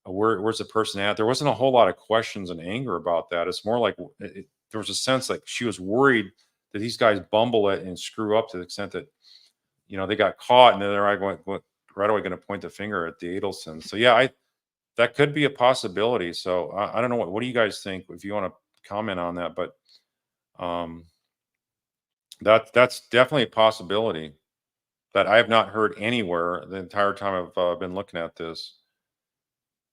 where's the person at? There wasn't a whole lot of questions and anger about that. It's more like there was a sense like she was worried that these guys bumble it and screw up to the extent that they got caught, and then they're right away going to point the finger at the Adelsons. So yeah, that could be a possibility. So I don't know what do you guys think, if you want to comment on that, but um, that's definitely a possibility that I have not heard anywhere the entire time I've been looking at this.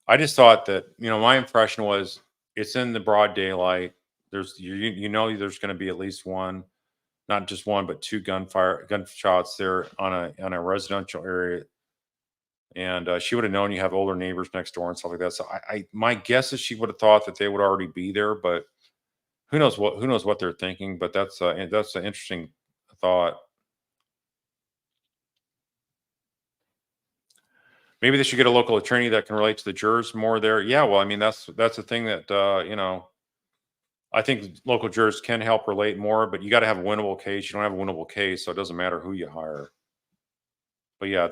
I just thought that, my impression was it's in the broad daylight. There's going to be at least one, not just one, but two gunshots there on a residential area. And she would have known you have older neighbors next door and stuff like that. So my guess is she would have thought that they would already be there, but who knows what they're thinking. But that's an interesting thought. Maybe they should get a local attorney that can relate to the jurors more there. Yeah, well, I mean that's the thing that I think local jurors can help relate more, but you got to have a winnable case. You don't have a winnable case, so it doesn't matter who you hire. But yeah,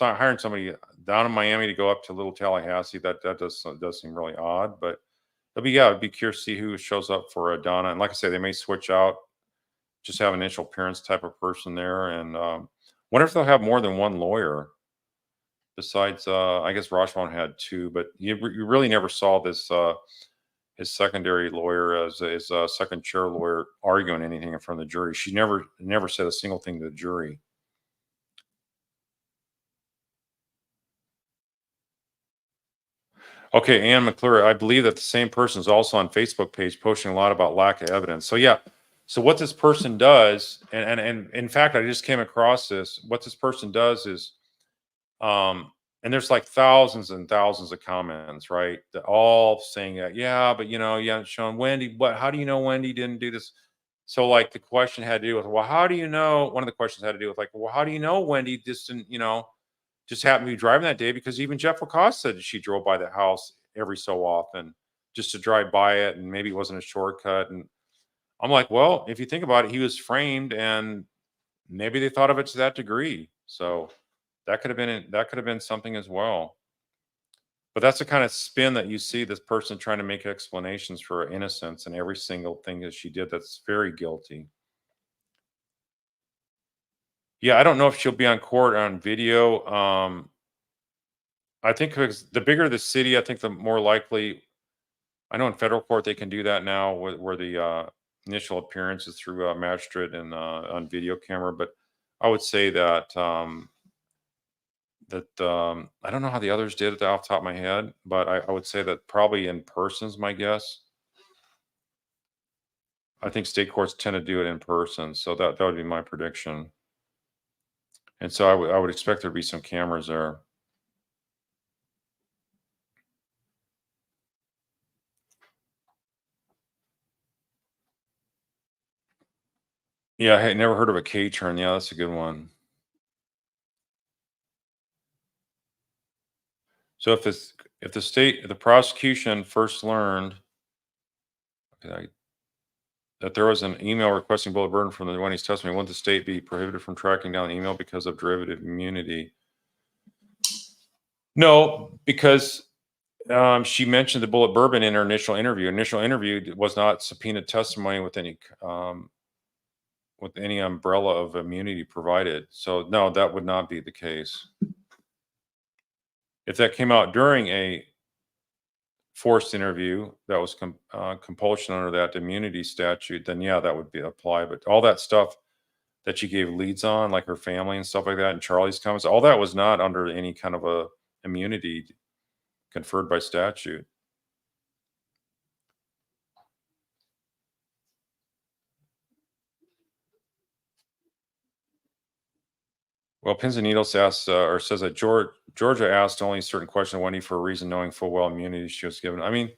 hiring somebody down in Miami to go up to Little Tallahassee. That does seem really odd. But I'd be curious to see who shows up for Donna. And like I say, they may switch out, just have an initial appearance type of person there. And wonder if they'll have more than one lawyer besides. I guess Rashomon had two, but you really never saw this. His secondary lawyer as his second chair lawyer arguing anything in front of the jury. She never said a single thing to the jury. Okay, Ann McClure, I believe that the same person is also on Facebook page posting a lot about lack of evidence. So yeah, so what this person does, and in fact, I just came across this. What this person does is, and there's like thousands and thousands of comments, right? That all saying that, yeah, but you haven't shown Wendy. What? How do you know Wendy didn't do this? So like the question had to do with, well, how do you know? One of the questions had to do with like, well, how do you know Wendy just didn't, just happened to be driving that day, because even Jeff Lacoste said that she drove by the house every so often just to drive by it, and maybe it wasn't a shortcut. And I'm like, well, if you think about it, he was framed, and maybe they thought of it to that degree. So that could have been something as well. But that's the kind of spin that you see this person trying to make explanations for innocence and every single thing that she did that's very guilty. Yeah, I don't know if she'll be on court on video. I think because the bigger the city, I think the more likely. I know in federal court they can do that now, where the initial appearance is through a magistrate and on video camera. But I would say that I don't know how the others did it off the top of my head, but I would say that probably in person's my guess. I think state courts tend to do it in person, so that would be my prediction. And so I would expect there to be some cameras there. Yeah, I had never heard of a K turn. Yeah, that's a good one. So if the prosecution first learned okay, that there was an email requesting bullet burden from the Wendy's testimony, wouldn't the state be prohibited from tracking down the email because of derivative immunity? No, because she mentioned the bullet bourbon in her initial interview. Initial interview was not subpoenaed testimony with any umbrella of immunity provided. So no, that would not be the case. If that came out during a forced interview that was compulsion under that immunity statute, then yeah, that would be apply. But all that stuff that she gave leads on, like her family and stuff like that, and Charlie's comments, all that was not under any kind of a immunity conferred by statute. Well, Pins and Needles asks or says that Georgia asked only a certain question of Wendy for a reason, knowing full well immunity she was given. I mean,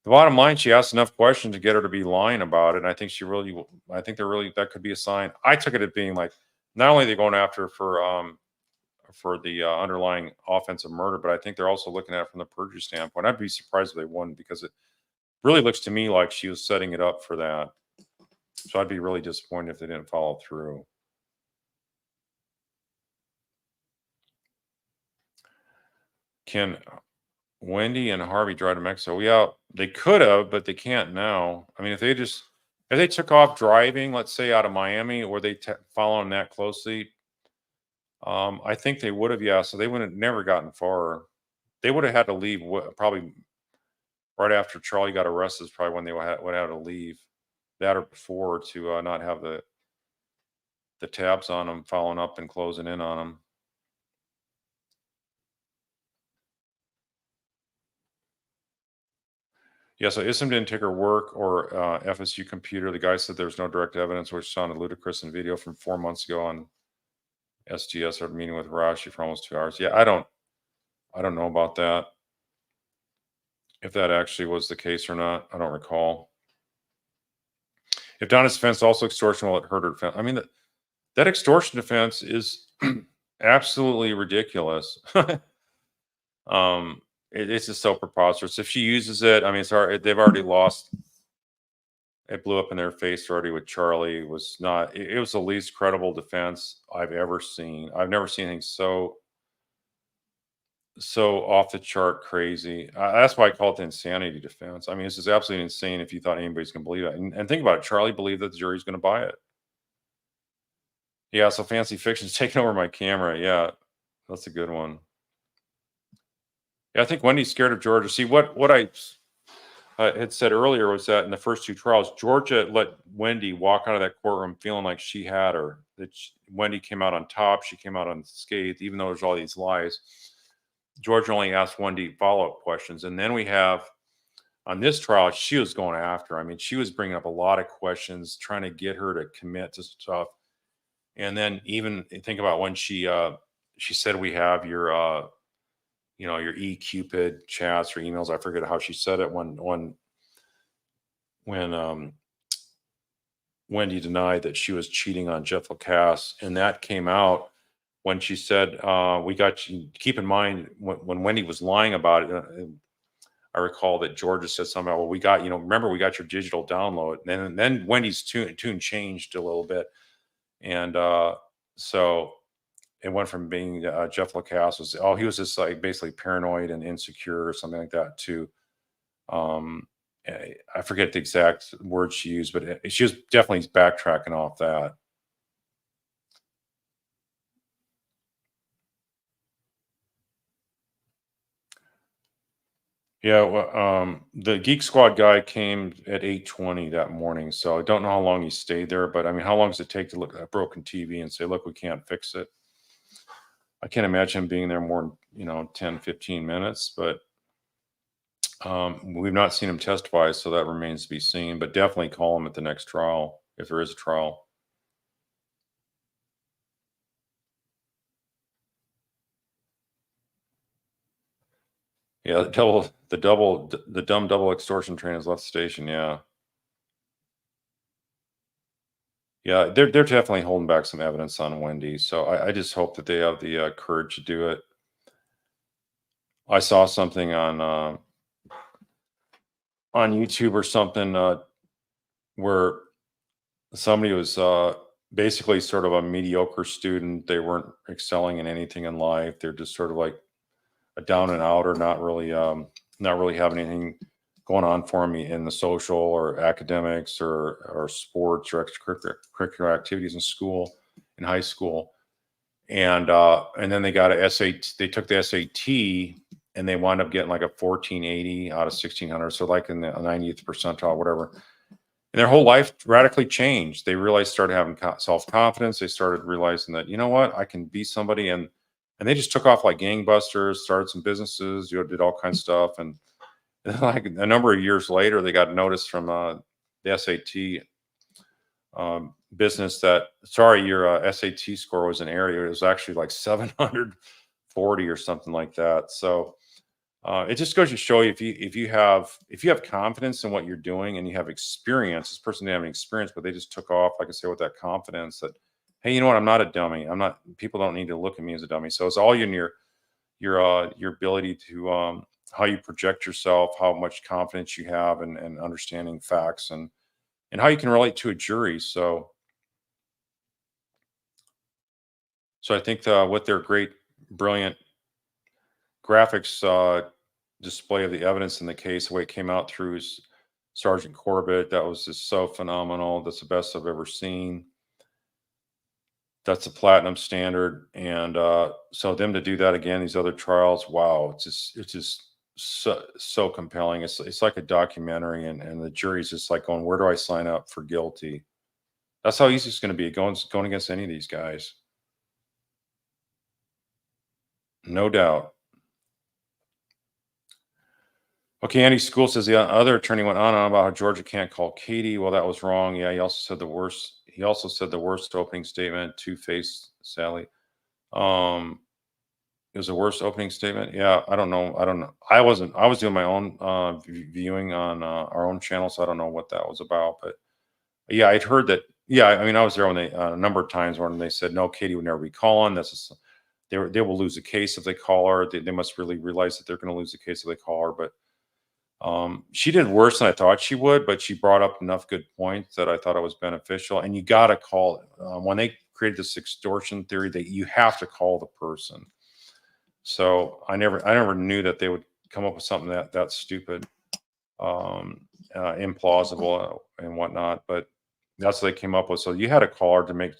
the bottom line, she asked enough questions to get her to be lying about it. And I think I think that could be a sign. I took it as being like, not only are they going after her for the underlying offensive murder, but I think they're also looking at it from the perjury standpoint. I'd be surprised if they wouldn't, because it really looks to me like she was setting it up for that. So I'd be really disappointed if they didn't follow through. Can Wendy and Harvey drive to Mexico? Yeah, they could have, but they can't now. I mean, if they took off driving, let's say out of Miami, or they following that closely, I think they would have. Yeah, so they would have never gotten far. They would have had to leave probably right after Charlie got arrested. Is probably when they would have to leave, that or before, to not have the tabs on them, following up and closing in on them. Yeah, so Isam didn't take her work or FSU computer. The guy said there was no direct evidence, which sounded ludicrous in video from 4 months ago on STS or meeting with Rashi for almost 2 hours. Yeah, I don't know about that. If that actually was the case or not, I don't recall. If Donna's defense also extortion, will it hurt her defense? I mean, that extortion defense is absolutely ridiculous. It's just so preposterous. If she uses it, I mean, it's hard. They've already lost. It blew up in their face already with Charlie. It was not. It was the least credible defense I've ever seen. I've never seen anything so so off the chart crazy. That's why I call it the insanity defense. I mean, this is absolutely insane if you thought anybody's going to believe it. And think about it. Charlie believed that the jury's going to buy it. Yeah. So fancy fiction's taking over my camera. Yeah. That's a good one. Yeah. I think Wendy's scared of Georgia. See, what I had said earlier was that in the first two trials, Georgia let Wendy walk out of that courtroom feeling like she had her, that Wendy came out on top. She came out unscathed, even though there's all these lies. Georgia only asked Wendy follow-up questions. And then we have on this trial, she was going after her. I mean, she was bringing up a lot of questions, trying to get her to commit to stuff. And then even think about when she said, we have your your e-Cupid chats or emails. I forget how she said it when Wendy denied that she was cheating on Jeff Lacasse, and that came out when she said, "We got you." Keep in mind when Wendy was lying about it. I recall that Georgia said something about, "Well, we got remember we got your digital download," and then Wendy's tune changed a little bit, and so it went from being Jeff Lacasse was he was just like basically paranoid and insecure or something like that to I forget the exact word she used, but she was definitely backtracking off that. Yeah, well, the Geek Squad guy came at 8:20 that morning, so I don't know how long he stayed there, but I mean, how long does it take to look at a broken TV and say, "Look, we can't fix it"? I can't imagine him being there more than 10, 15 minutes, but we've not seen him testify, so that remains to be seen. But definitely call him at the next trial if there is a trial. Yeah, the dumb double extortion train has left the station. Yeah. Yeah, they're definitely holding back some evidence on Wendy. So I just hope that they have the courage to do it. I saw something on YouTube or something where somebody was basically sort of a mediocre student. They weren't excelling in anything in life. They're just sort of like a down and out, or not really having anything going on for me in the social or academics or sports or extracurricular activities in school, in high school. And then they got a SAT. They took the SAT and they wound up getting like a 1480 out of 1600. So like in the 90th percentile, whatever. And their whole life radically changed. They realized, started having self confidence. They started realizing that, you know what, I can be somebody. And they just took off like gangbusters, started some businesses, did all kinds of stuff. And like a number of years later, they got notice from the SAT business that, sorry, your SAT score was an area. It was actually like 740 or something like that. So it just goes to show you, if you have confidence in what you're doing and you have experience. This person didn't have any experience, but they just took off, like I say, with that confidence that, hey, you know what, I'm not a dummy. I'm not. People don't need to look at me as a dummy. So it's all in your ability to how you project yourself, how much confidence you have, and understanding facts, and how you can relate to a jury. So I think with their great, brilliant graphics display of the evidence in the case, the way it came out through Sergeant Corbett, that was just so phenomenal. That's the best I've ever seen. That's a platinum standard, and so them to do that again, these other trials, wow, it's just so compelling. It's like a documentary, and the jury's just like going, where do I sign up for guilty? That's how easy it's going to be going against any of these guys, no doubt. Okay, Andy School says the other attorney went on and on about how Georgia can't call Katie. Well, that was wrong. Yeah, he also said the worst. He also said the worst opening statement. Two-faced Sally. It was the worst opening statement. Yeah, I don't know. I don't know. I wasn't. I was doing my own viewing on our own channel, so I don't know what that was about. But yeah, I'd heard that. Yeah, I mean, I was there when they a number of times when they said no, Katie would never be calling. They will lose the case if they call her. They must really realize that they're going to lose the case if they call her. But she did worse than I thought she would, but she brought up enough good points that I thought it was beneficial. And you got to call it when they created this extortion theory, that you have to call the person. So I never knew that they would come up with something that stupid, um, implausible, and whatnot. But that's what they came up with. So you had to call her to make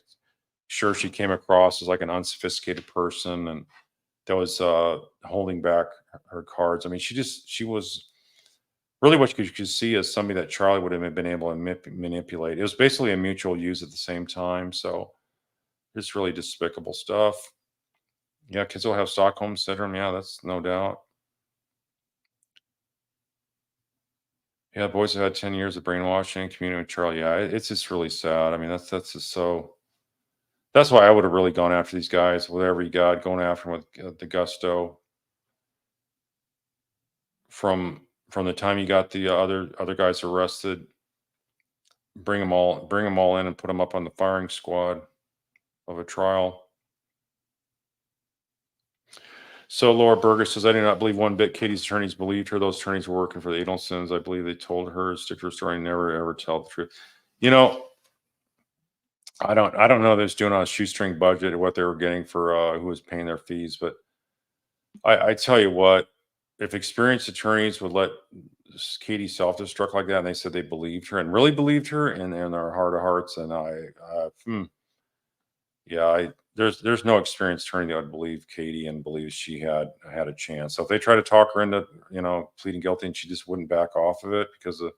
sure she came across as like an unsophisticated person and that was holding back her cards. I mean, she was really what you could see as somebody that Charlie would have been able to manipulate. It was basically a mutual use at the same time. So it's really despicable stuff. Yeah, kids will have Stockholm syndrome. Yeah, that's no doubt. Yeah, boys have had 10 years of brainwashing, community with Charlie. Yeah, it's just really sad. I mean, that's just so. That's why I would have really gone after these guys, whatever you got, going after them with the gusto from the time you got the other guys arrested. Bring them all in and put them up on the firing squad of a trial. So Laura Berger says, I do not believe one bit Katie's attorneys believed her. Those attorneys were working for the Adelsons. I believe they told her, stick to her story, never ever tell the truth. You know, I don't know. They're just doing on a shoestring budget or what they were getting for who was paying their fees. But I tell you what, if experienced attorneys would let Katie self-destruct like that, and they said they believed her and really believed her in their heart of hearts, and yeah, there's no experienced attorney that would believe Katie and believe she had a chance. So if they try to talk her into pleading guilty and she just wouldn't back off of it because of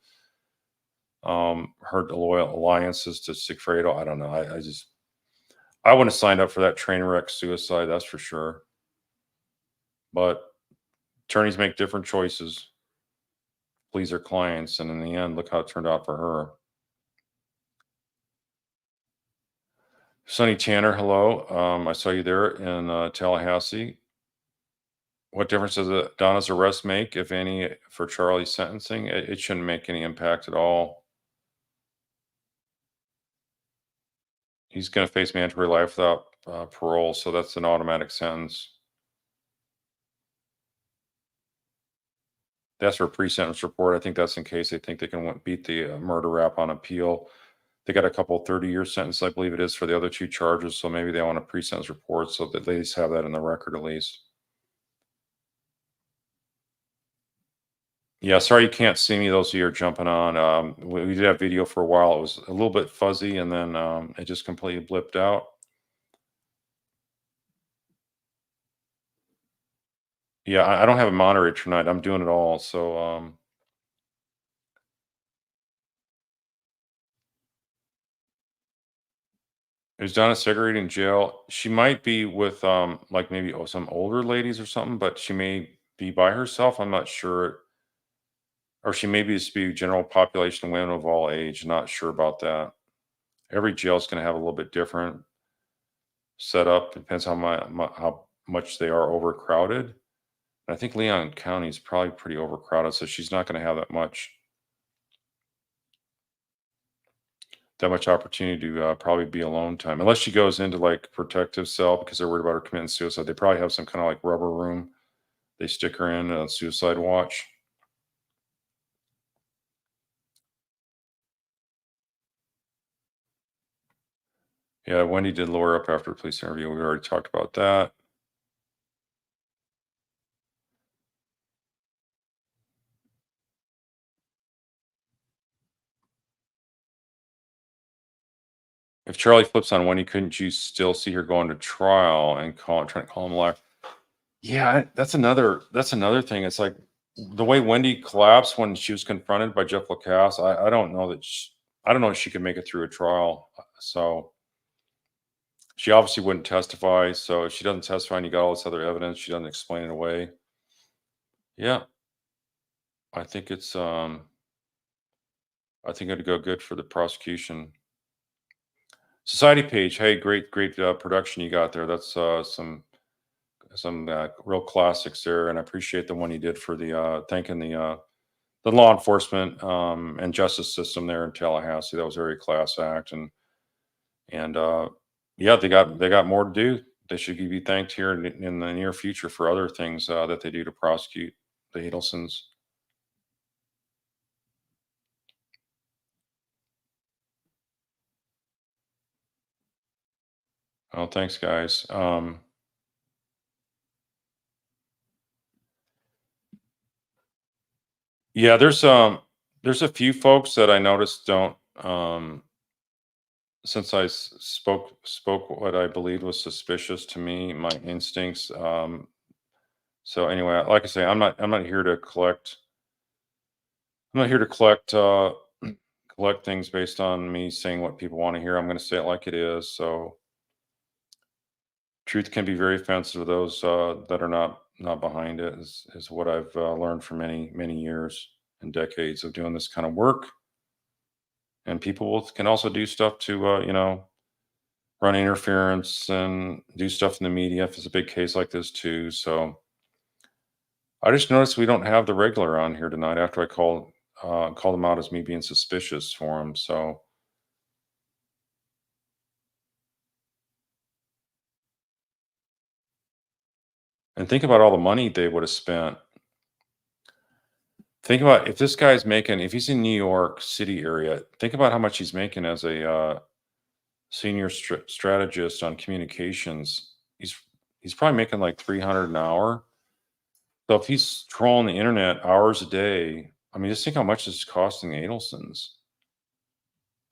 her loyal alliances to Sigfredo, I don't know. I wouldn't have signed up for that train wreck suicide, that's for sure. But attorneys make different choices, please their clients, and in the end, look how it turned out for her. Sonny Tanner, hello. I saw you there in Tallahassee. What difference does Donna's arrest make, if any, for Charlie's sentencing? It shouldn't make any impact at all. He's going to face mandatory life without parole, so that's an automatic sentence. That's for a pre-sentence report. I think that's in case they think they can beat the murder rap on appeal. They got a couple 30-year sentences, I believe it is, for the other two charges. So maybe they want a pre-sentence report so that they at least have that in the record at least. Yeah, sorry you can't see me. Those of you are jumping on. We did have video for a while. It was a little bit fuzzy, and then it just completely blipped out. Yeah, I don't have a moderator tonight. I'm doing it all. So is Donna Segregate in jail? She might be with like maybe some older ladies or something, but she may be by herself. I'm not sure. Or she may be just be general population women of all age. Not sure about that. Every jail is going to have a little bit different setup. Depends how much they are overcrowded. And I think Leon County is probably pretty overcrowded, so she's not going to have that much opportunity to probably be alone time, unless she goes into like protective cell because they're worried about her committing suicide. They probably have some kind of like rubber room they stick her in, suicide watch. Yeah, Wendy did lure up after a police interview. We already talked about that. If Charlie flips on Wendy, couldn't you still see her going to trial and trying to call him a liar? Yeah, that's another thing. It's like the way Wendy collapsed when she was confronted by Jeff Lacasse. I don't know that I don't know if she could make it through a trial. So she obviously wouldn't testify. So if she doesn't testify and you got all this other evidence, she doesn't explain it away. Yeah, I think I think it'd go good for the prosecution. Society page, hey, great production you got there. That's some real classics there, and I appreciate the one you did for the thanking the law enforcement and justice system there in Tallahassee. That was very class act, and yeah, they got more to do. They should be thanked here in the near future for other things that they do to prosecute the Adelsons. Oh, thanks, guys. Yeah, there's a few folks that I noticed don't since spoke what I believed was suspicious to me, my instincts. So anyway, like I say, I'm not here to collect. I'm not here to collect collect things based on me saying what people want to hear. I'm going to say it like it is. So truth can be very offensive to those that are not behind it. Is what I've learned from many years and decades of doing this kind of work. And can also do stuff to run interference and do stuff in the media if it's a big case like this too. So I just noticed we don't have the regular on here tonight after I called them out as me being suspicious for him. So and think about all the money they would have spent. Think about if this guy's making if he's in New York City area. Think about how much he's making as a senior strategist on communications. He's probably making like 300 an hour. So if he's trolling the internet hours a day, I mean, just think how much this is costing the Adelsons.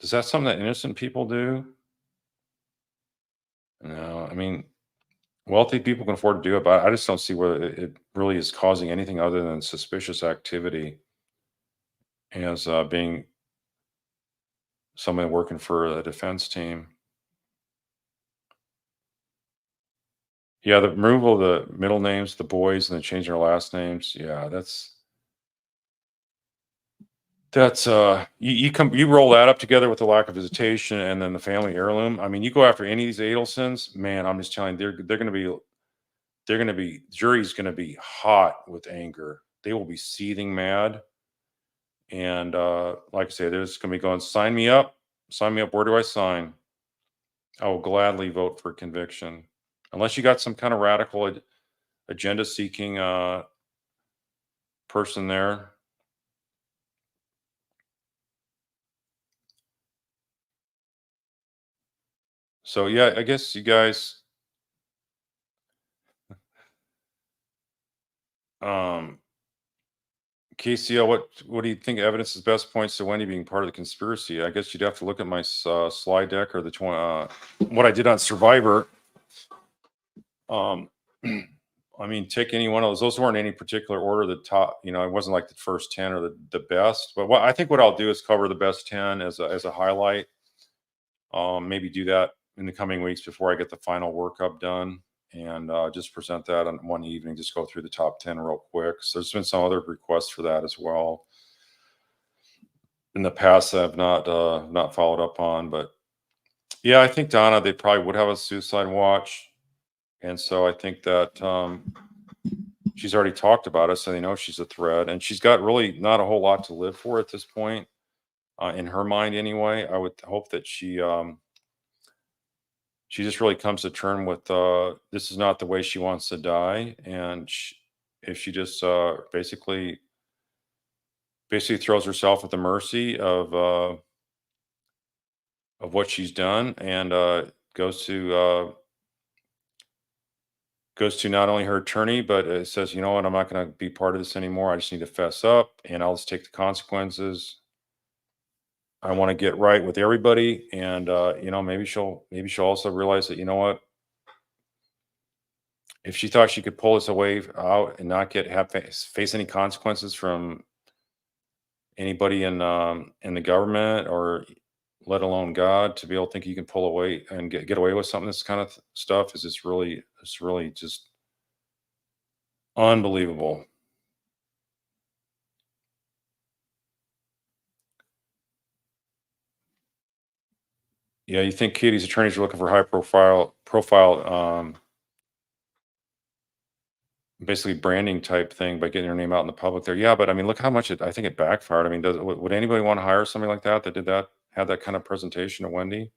Is that something that innocent people do? No, I mean, wealthy people can afford to do it, but I just don't see where it really is causing anything other than suspicious activity as being somebody working for a defense team. Yeah, the removal of the middle names, the boys, and then changing their last names. Yeah, that's you roll that up together with the lack of visitation and then the family heirloom. I mean, you go after any of these Adelsons, man. I'm just telling you, they're going to be jury's going to be hot with anger. They will be seething mad, and like I say, they're just going to be going, sign me up, sign me up. Where do I sign? I will gladly vote for conviction, unless you got some kind of radical agenda seeking person there. So yeah, I guess you guys. Um, KCL, what do you think evidence is best points to Wendy being part of the conspiracy? I guess you'd have to look at my slide deck or what I did on Survivor. Um, I mean, take any one of those. Those weren't any particular order. The top, it wasn't like the first 10 or the best. But I think what I'll do is cover the best 10 as a highlight. Maybe do that in the coming weeks before I get the final workup done, and just present that on one evening. Just go through the top 10 real quick. So there's been some other requests for that as well in the past that I've not followed up on. But yeah, I think Donna, they probably would have a suicide watch, and so I think that she's already talked about us, so they know she's a threat, and she's got really not a whole lot to live for at this point, in her mind anyway. I would hope that she just really comes to term with this is not the way she wants to die, and if she just basically throws herself at the mercy of what she's done, and goes to not only her attorney, but says, you know what, I'm not going to be part of this anymore. I just need to fess up, and I'll just take the consequences. I want to get right with everybody, and maybe she'll also realize that, you know what, if she thought she could pull this away out and not face any consequences from anybody in the government, or let alone God, to be able to think you can pull away and get away with something, this kind of stuff is just it's really just unbelievable. Yeah, you think Katie's attorneys are looking for high profile basically branding type thing by getting her name out in the public there. Yeah, but I mean, look how much I think it backfired. I mean, would anybody want to hire somebody like that had that kind of presentation to Wendy?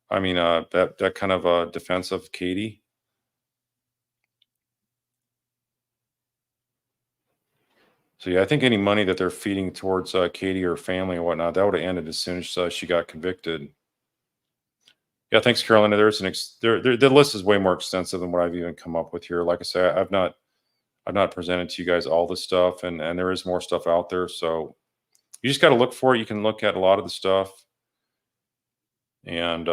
I mean, that kind of defense of Katie. So yeah, I think any money that they're feeding towards Katie or family or whatnot, that would have ended as soon as she got convicted. Yeah, thanks, Carolina. The list is way more extensive than what I've even come up with here. Like I say, I've not presented to you guys all this stuff, and there is more stuff out there. So you just got to look for it. You can look at a lot of the stuff, and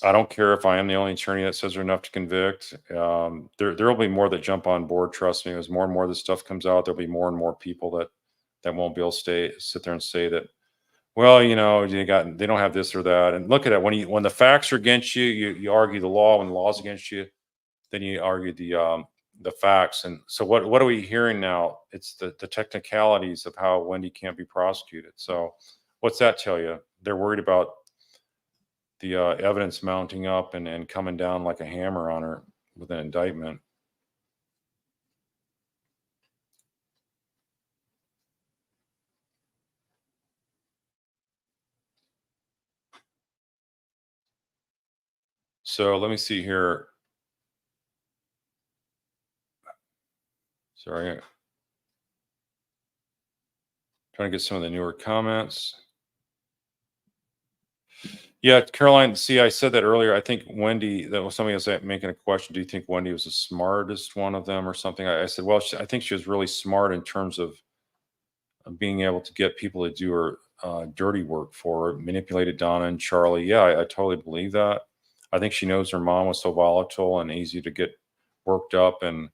I don't care if I am the only attorney that says they're enough to convict. There will be more that jump on board. Trust me. As more and more of this stuff comes out, there'll be more and more people that won't be able to sit there and say that, well, they don't have this or that. And look at it, when the facts are against you, you argue the law. When the law's against you, then you argue the facts. And so what are we hearing now? It's the technicalities of how Wendi can't be prosecuted. So what's that tell you? They're worried about the evidence mounting up and coming down like a hammer on her with an indictment. So let me see here. Sorry, trying to get some of the newer comments. Yeah, Caroline, see, I said that earlier. I think Wendi, that was somebody was making a question. Do you think Wendi was the smartest one of them or something? I said, well, I think she was really smart in terms of being able to get people to do her dirty work for her, manipulated Donna and Charlie. Yeah, I totally believe that. I think she knows her mom was so volatile and easy to get worked up, and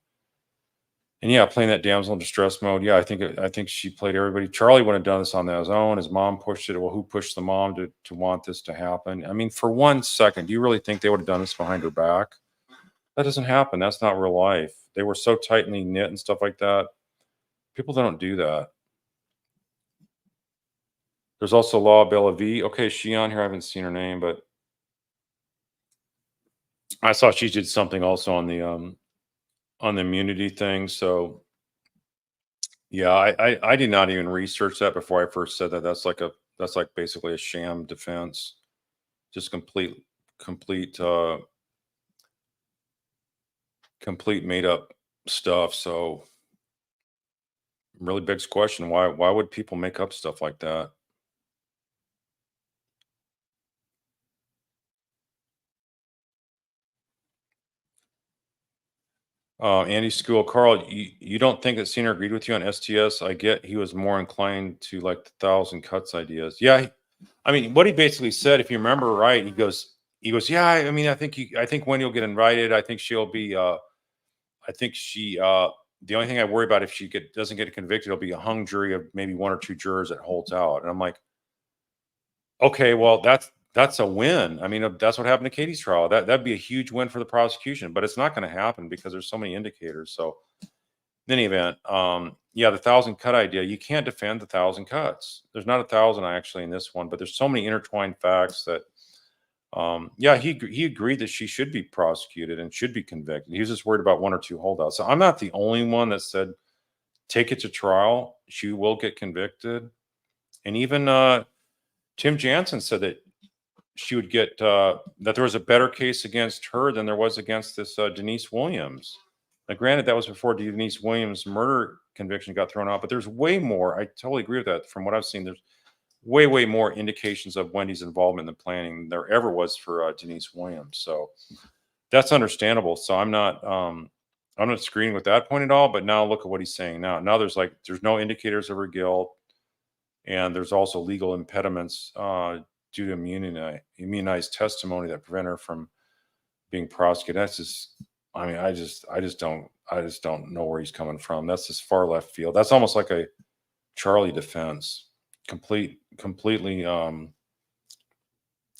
yeah, playing that damsel in distress mode. Yeah, I think she played everybody. Charlie would have done this on his own. His mom pushed it. Well, who pushed the mom to want this to happen? I mean, for 1 second, do you really think they would have done this behind her back? That doesn't happen. That's not real life. They were so tightly knit and stuff like that. People don't do that. There's also Law Bella V. Okay, is she on here? I haven't seen her name, but I saw she did something also on the immunity thing. So yeah, I did not even research that before I first said that. That's like basically a sham defense, just complete complete made up stuff. So really begs the question, why would people make up stuff like that? Andy School, Carl, you don't think that Cena agreed with you on STS? I get he was more inclined to like the thousand cuts ideas. Yeah, I mean, what he basically said, if you remember right, he goes, yeah. I mean, I think Wendy will get invited. I think she'll be. I think she. The only thing I worry about if she doesn't get convicted, it'll be a hung jury of maybe one or two jurors that holds out. And I'm like, okay, well, that's a win. I mean, that's what happened to Katie's trial. That'd be a huge win for the prosecution, but it's not going to happen because there's so many indicators. So in any event, yeah, the thousand cut idea, you can't defend the thousand cuts. There's not a thousand actually in this one, but there's so many intertwined facts that, yeah, he agreed that she should be prosecuted and should be convicted. He was just worried about one or two holdouts. So I'm not the only one that said take it to trial. She will get convicted, and even Tim Jansen said that she would get that there was a better case against her than there was against this Denise Williams. Now, granted, that was before Denise Williams' murder conviction got thrown out, but there's way more. I totally agree with that. From what I've seen, there's way more indications of Wendy's involvement in the planning than there ever was for Denise Williams. So that's understandable. So I'm not disagreeing with that point at all. But now look at what he's saying now. Now there's no indicators of her guilt, and there's also legal impediments due to immunized testimony that prevent her from being prosecuted. That's just, I mean, I just don't know where he's coming from. That's just far left field. That's almost like a Charlie defense, completely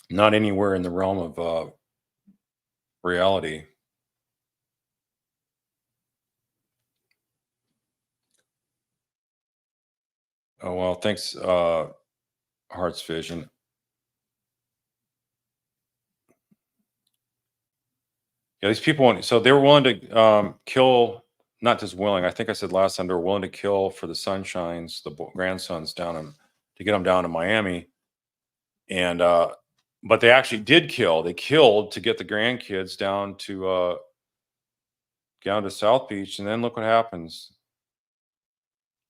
not anywhere in the realm of reality. Oh well, thanks, Heart's Vision. Yeah, these people want, so they were willing to kill, not just willing. I think I said last time they were willing to kill for the Sunshines, the grandsons to get them down to Miami, and but they actually did kill. They killed to get the grandkids down to South Beach, and then look what happens.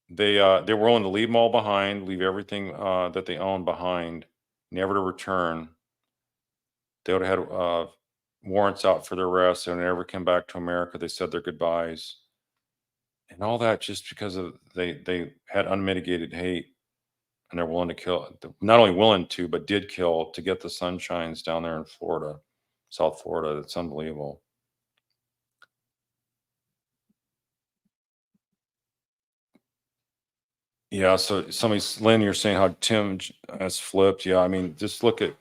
They were willing to leave them all behind, leave everything that they own behind, never to return. They would have had warrants out for their arrest. They would never come back to America. They said their goodbyes. and all that just because of they had unmitigated hate and they're willing to kill, not only willing to, but did kill to get the sunshines down there in Florida, South Florida. It's unbelievable. Yeah. So somebody's Lynn, you're saying how has flipped. Yeah. I mean, just look at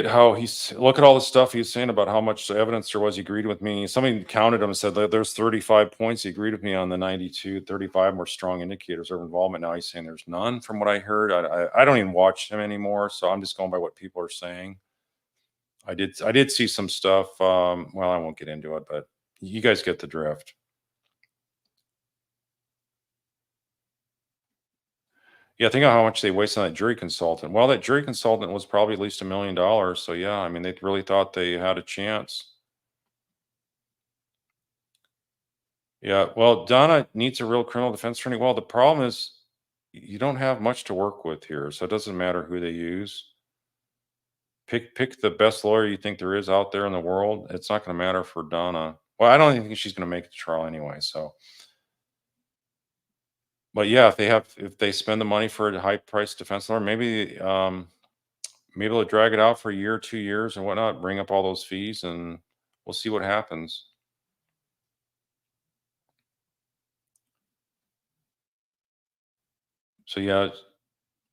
how look at all the stuff he's saying about how much evidence there was. He agreed with me. Somebody counted him and said that there's 35 points. He agreed with me on the 92. 35 were strong indicators of involvement. Now he's saying there's none from what I heard. I don't even watch him anymore. So I'm just going by what people are saying. I did see some stuff. Well, I won't get into it, but you guys get the drift. Yeah, think of how much they wasted on that jury consultant. Well, that jury consultant was probably at least $1 million. So yeah, I mean, they really thought they had a chance. Yeah, well, Donna needs a real criminal defense attorney. Well, the problem is you don't have much to work with here, so it doesn't matter who they use. Pick the best lawyer you think there is out there in the world. It's not going to matter for Donna. Well, I don't even think she's going to make it to trial anyway. So, but yeah, if they spend the money for a high price defense lawyer, maybe they'll drag it out for a year, 2 years, and whatnot. Bring up all those fees, and we'll see what happens. So yeah,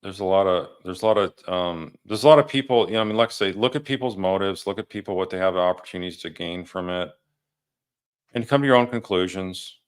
there's a lot of people, I mean, like I say, look at people's motives, look at people what they have opportunities to gain from it, and come to your own conclusions.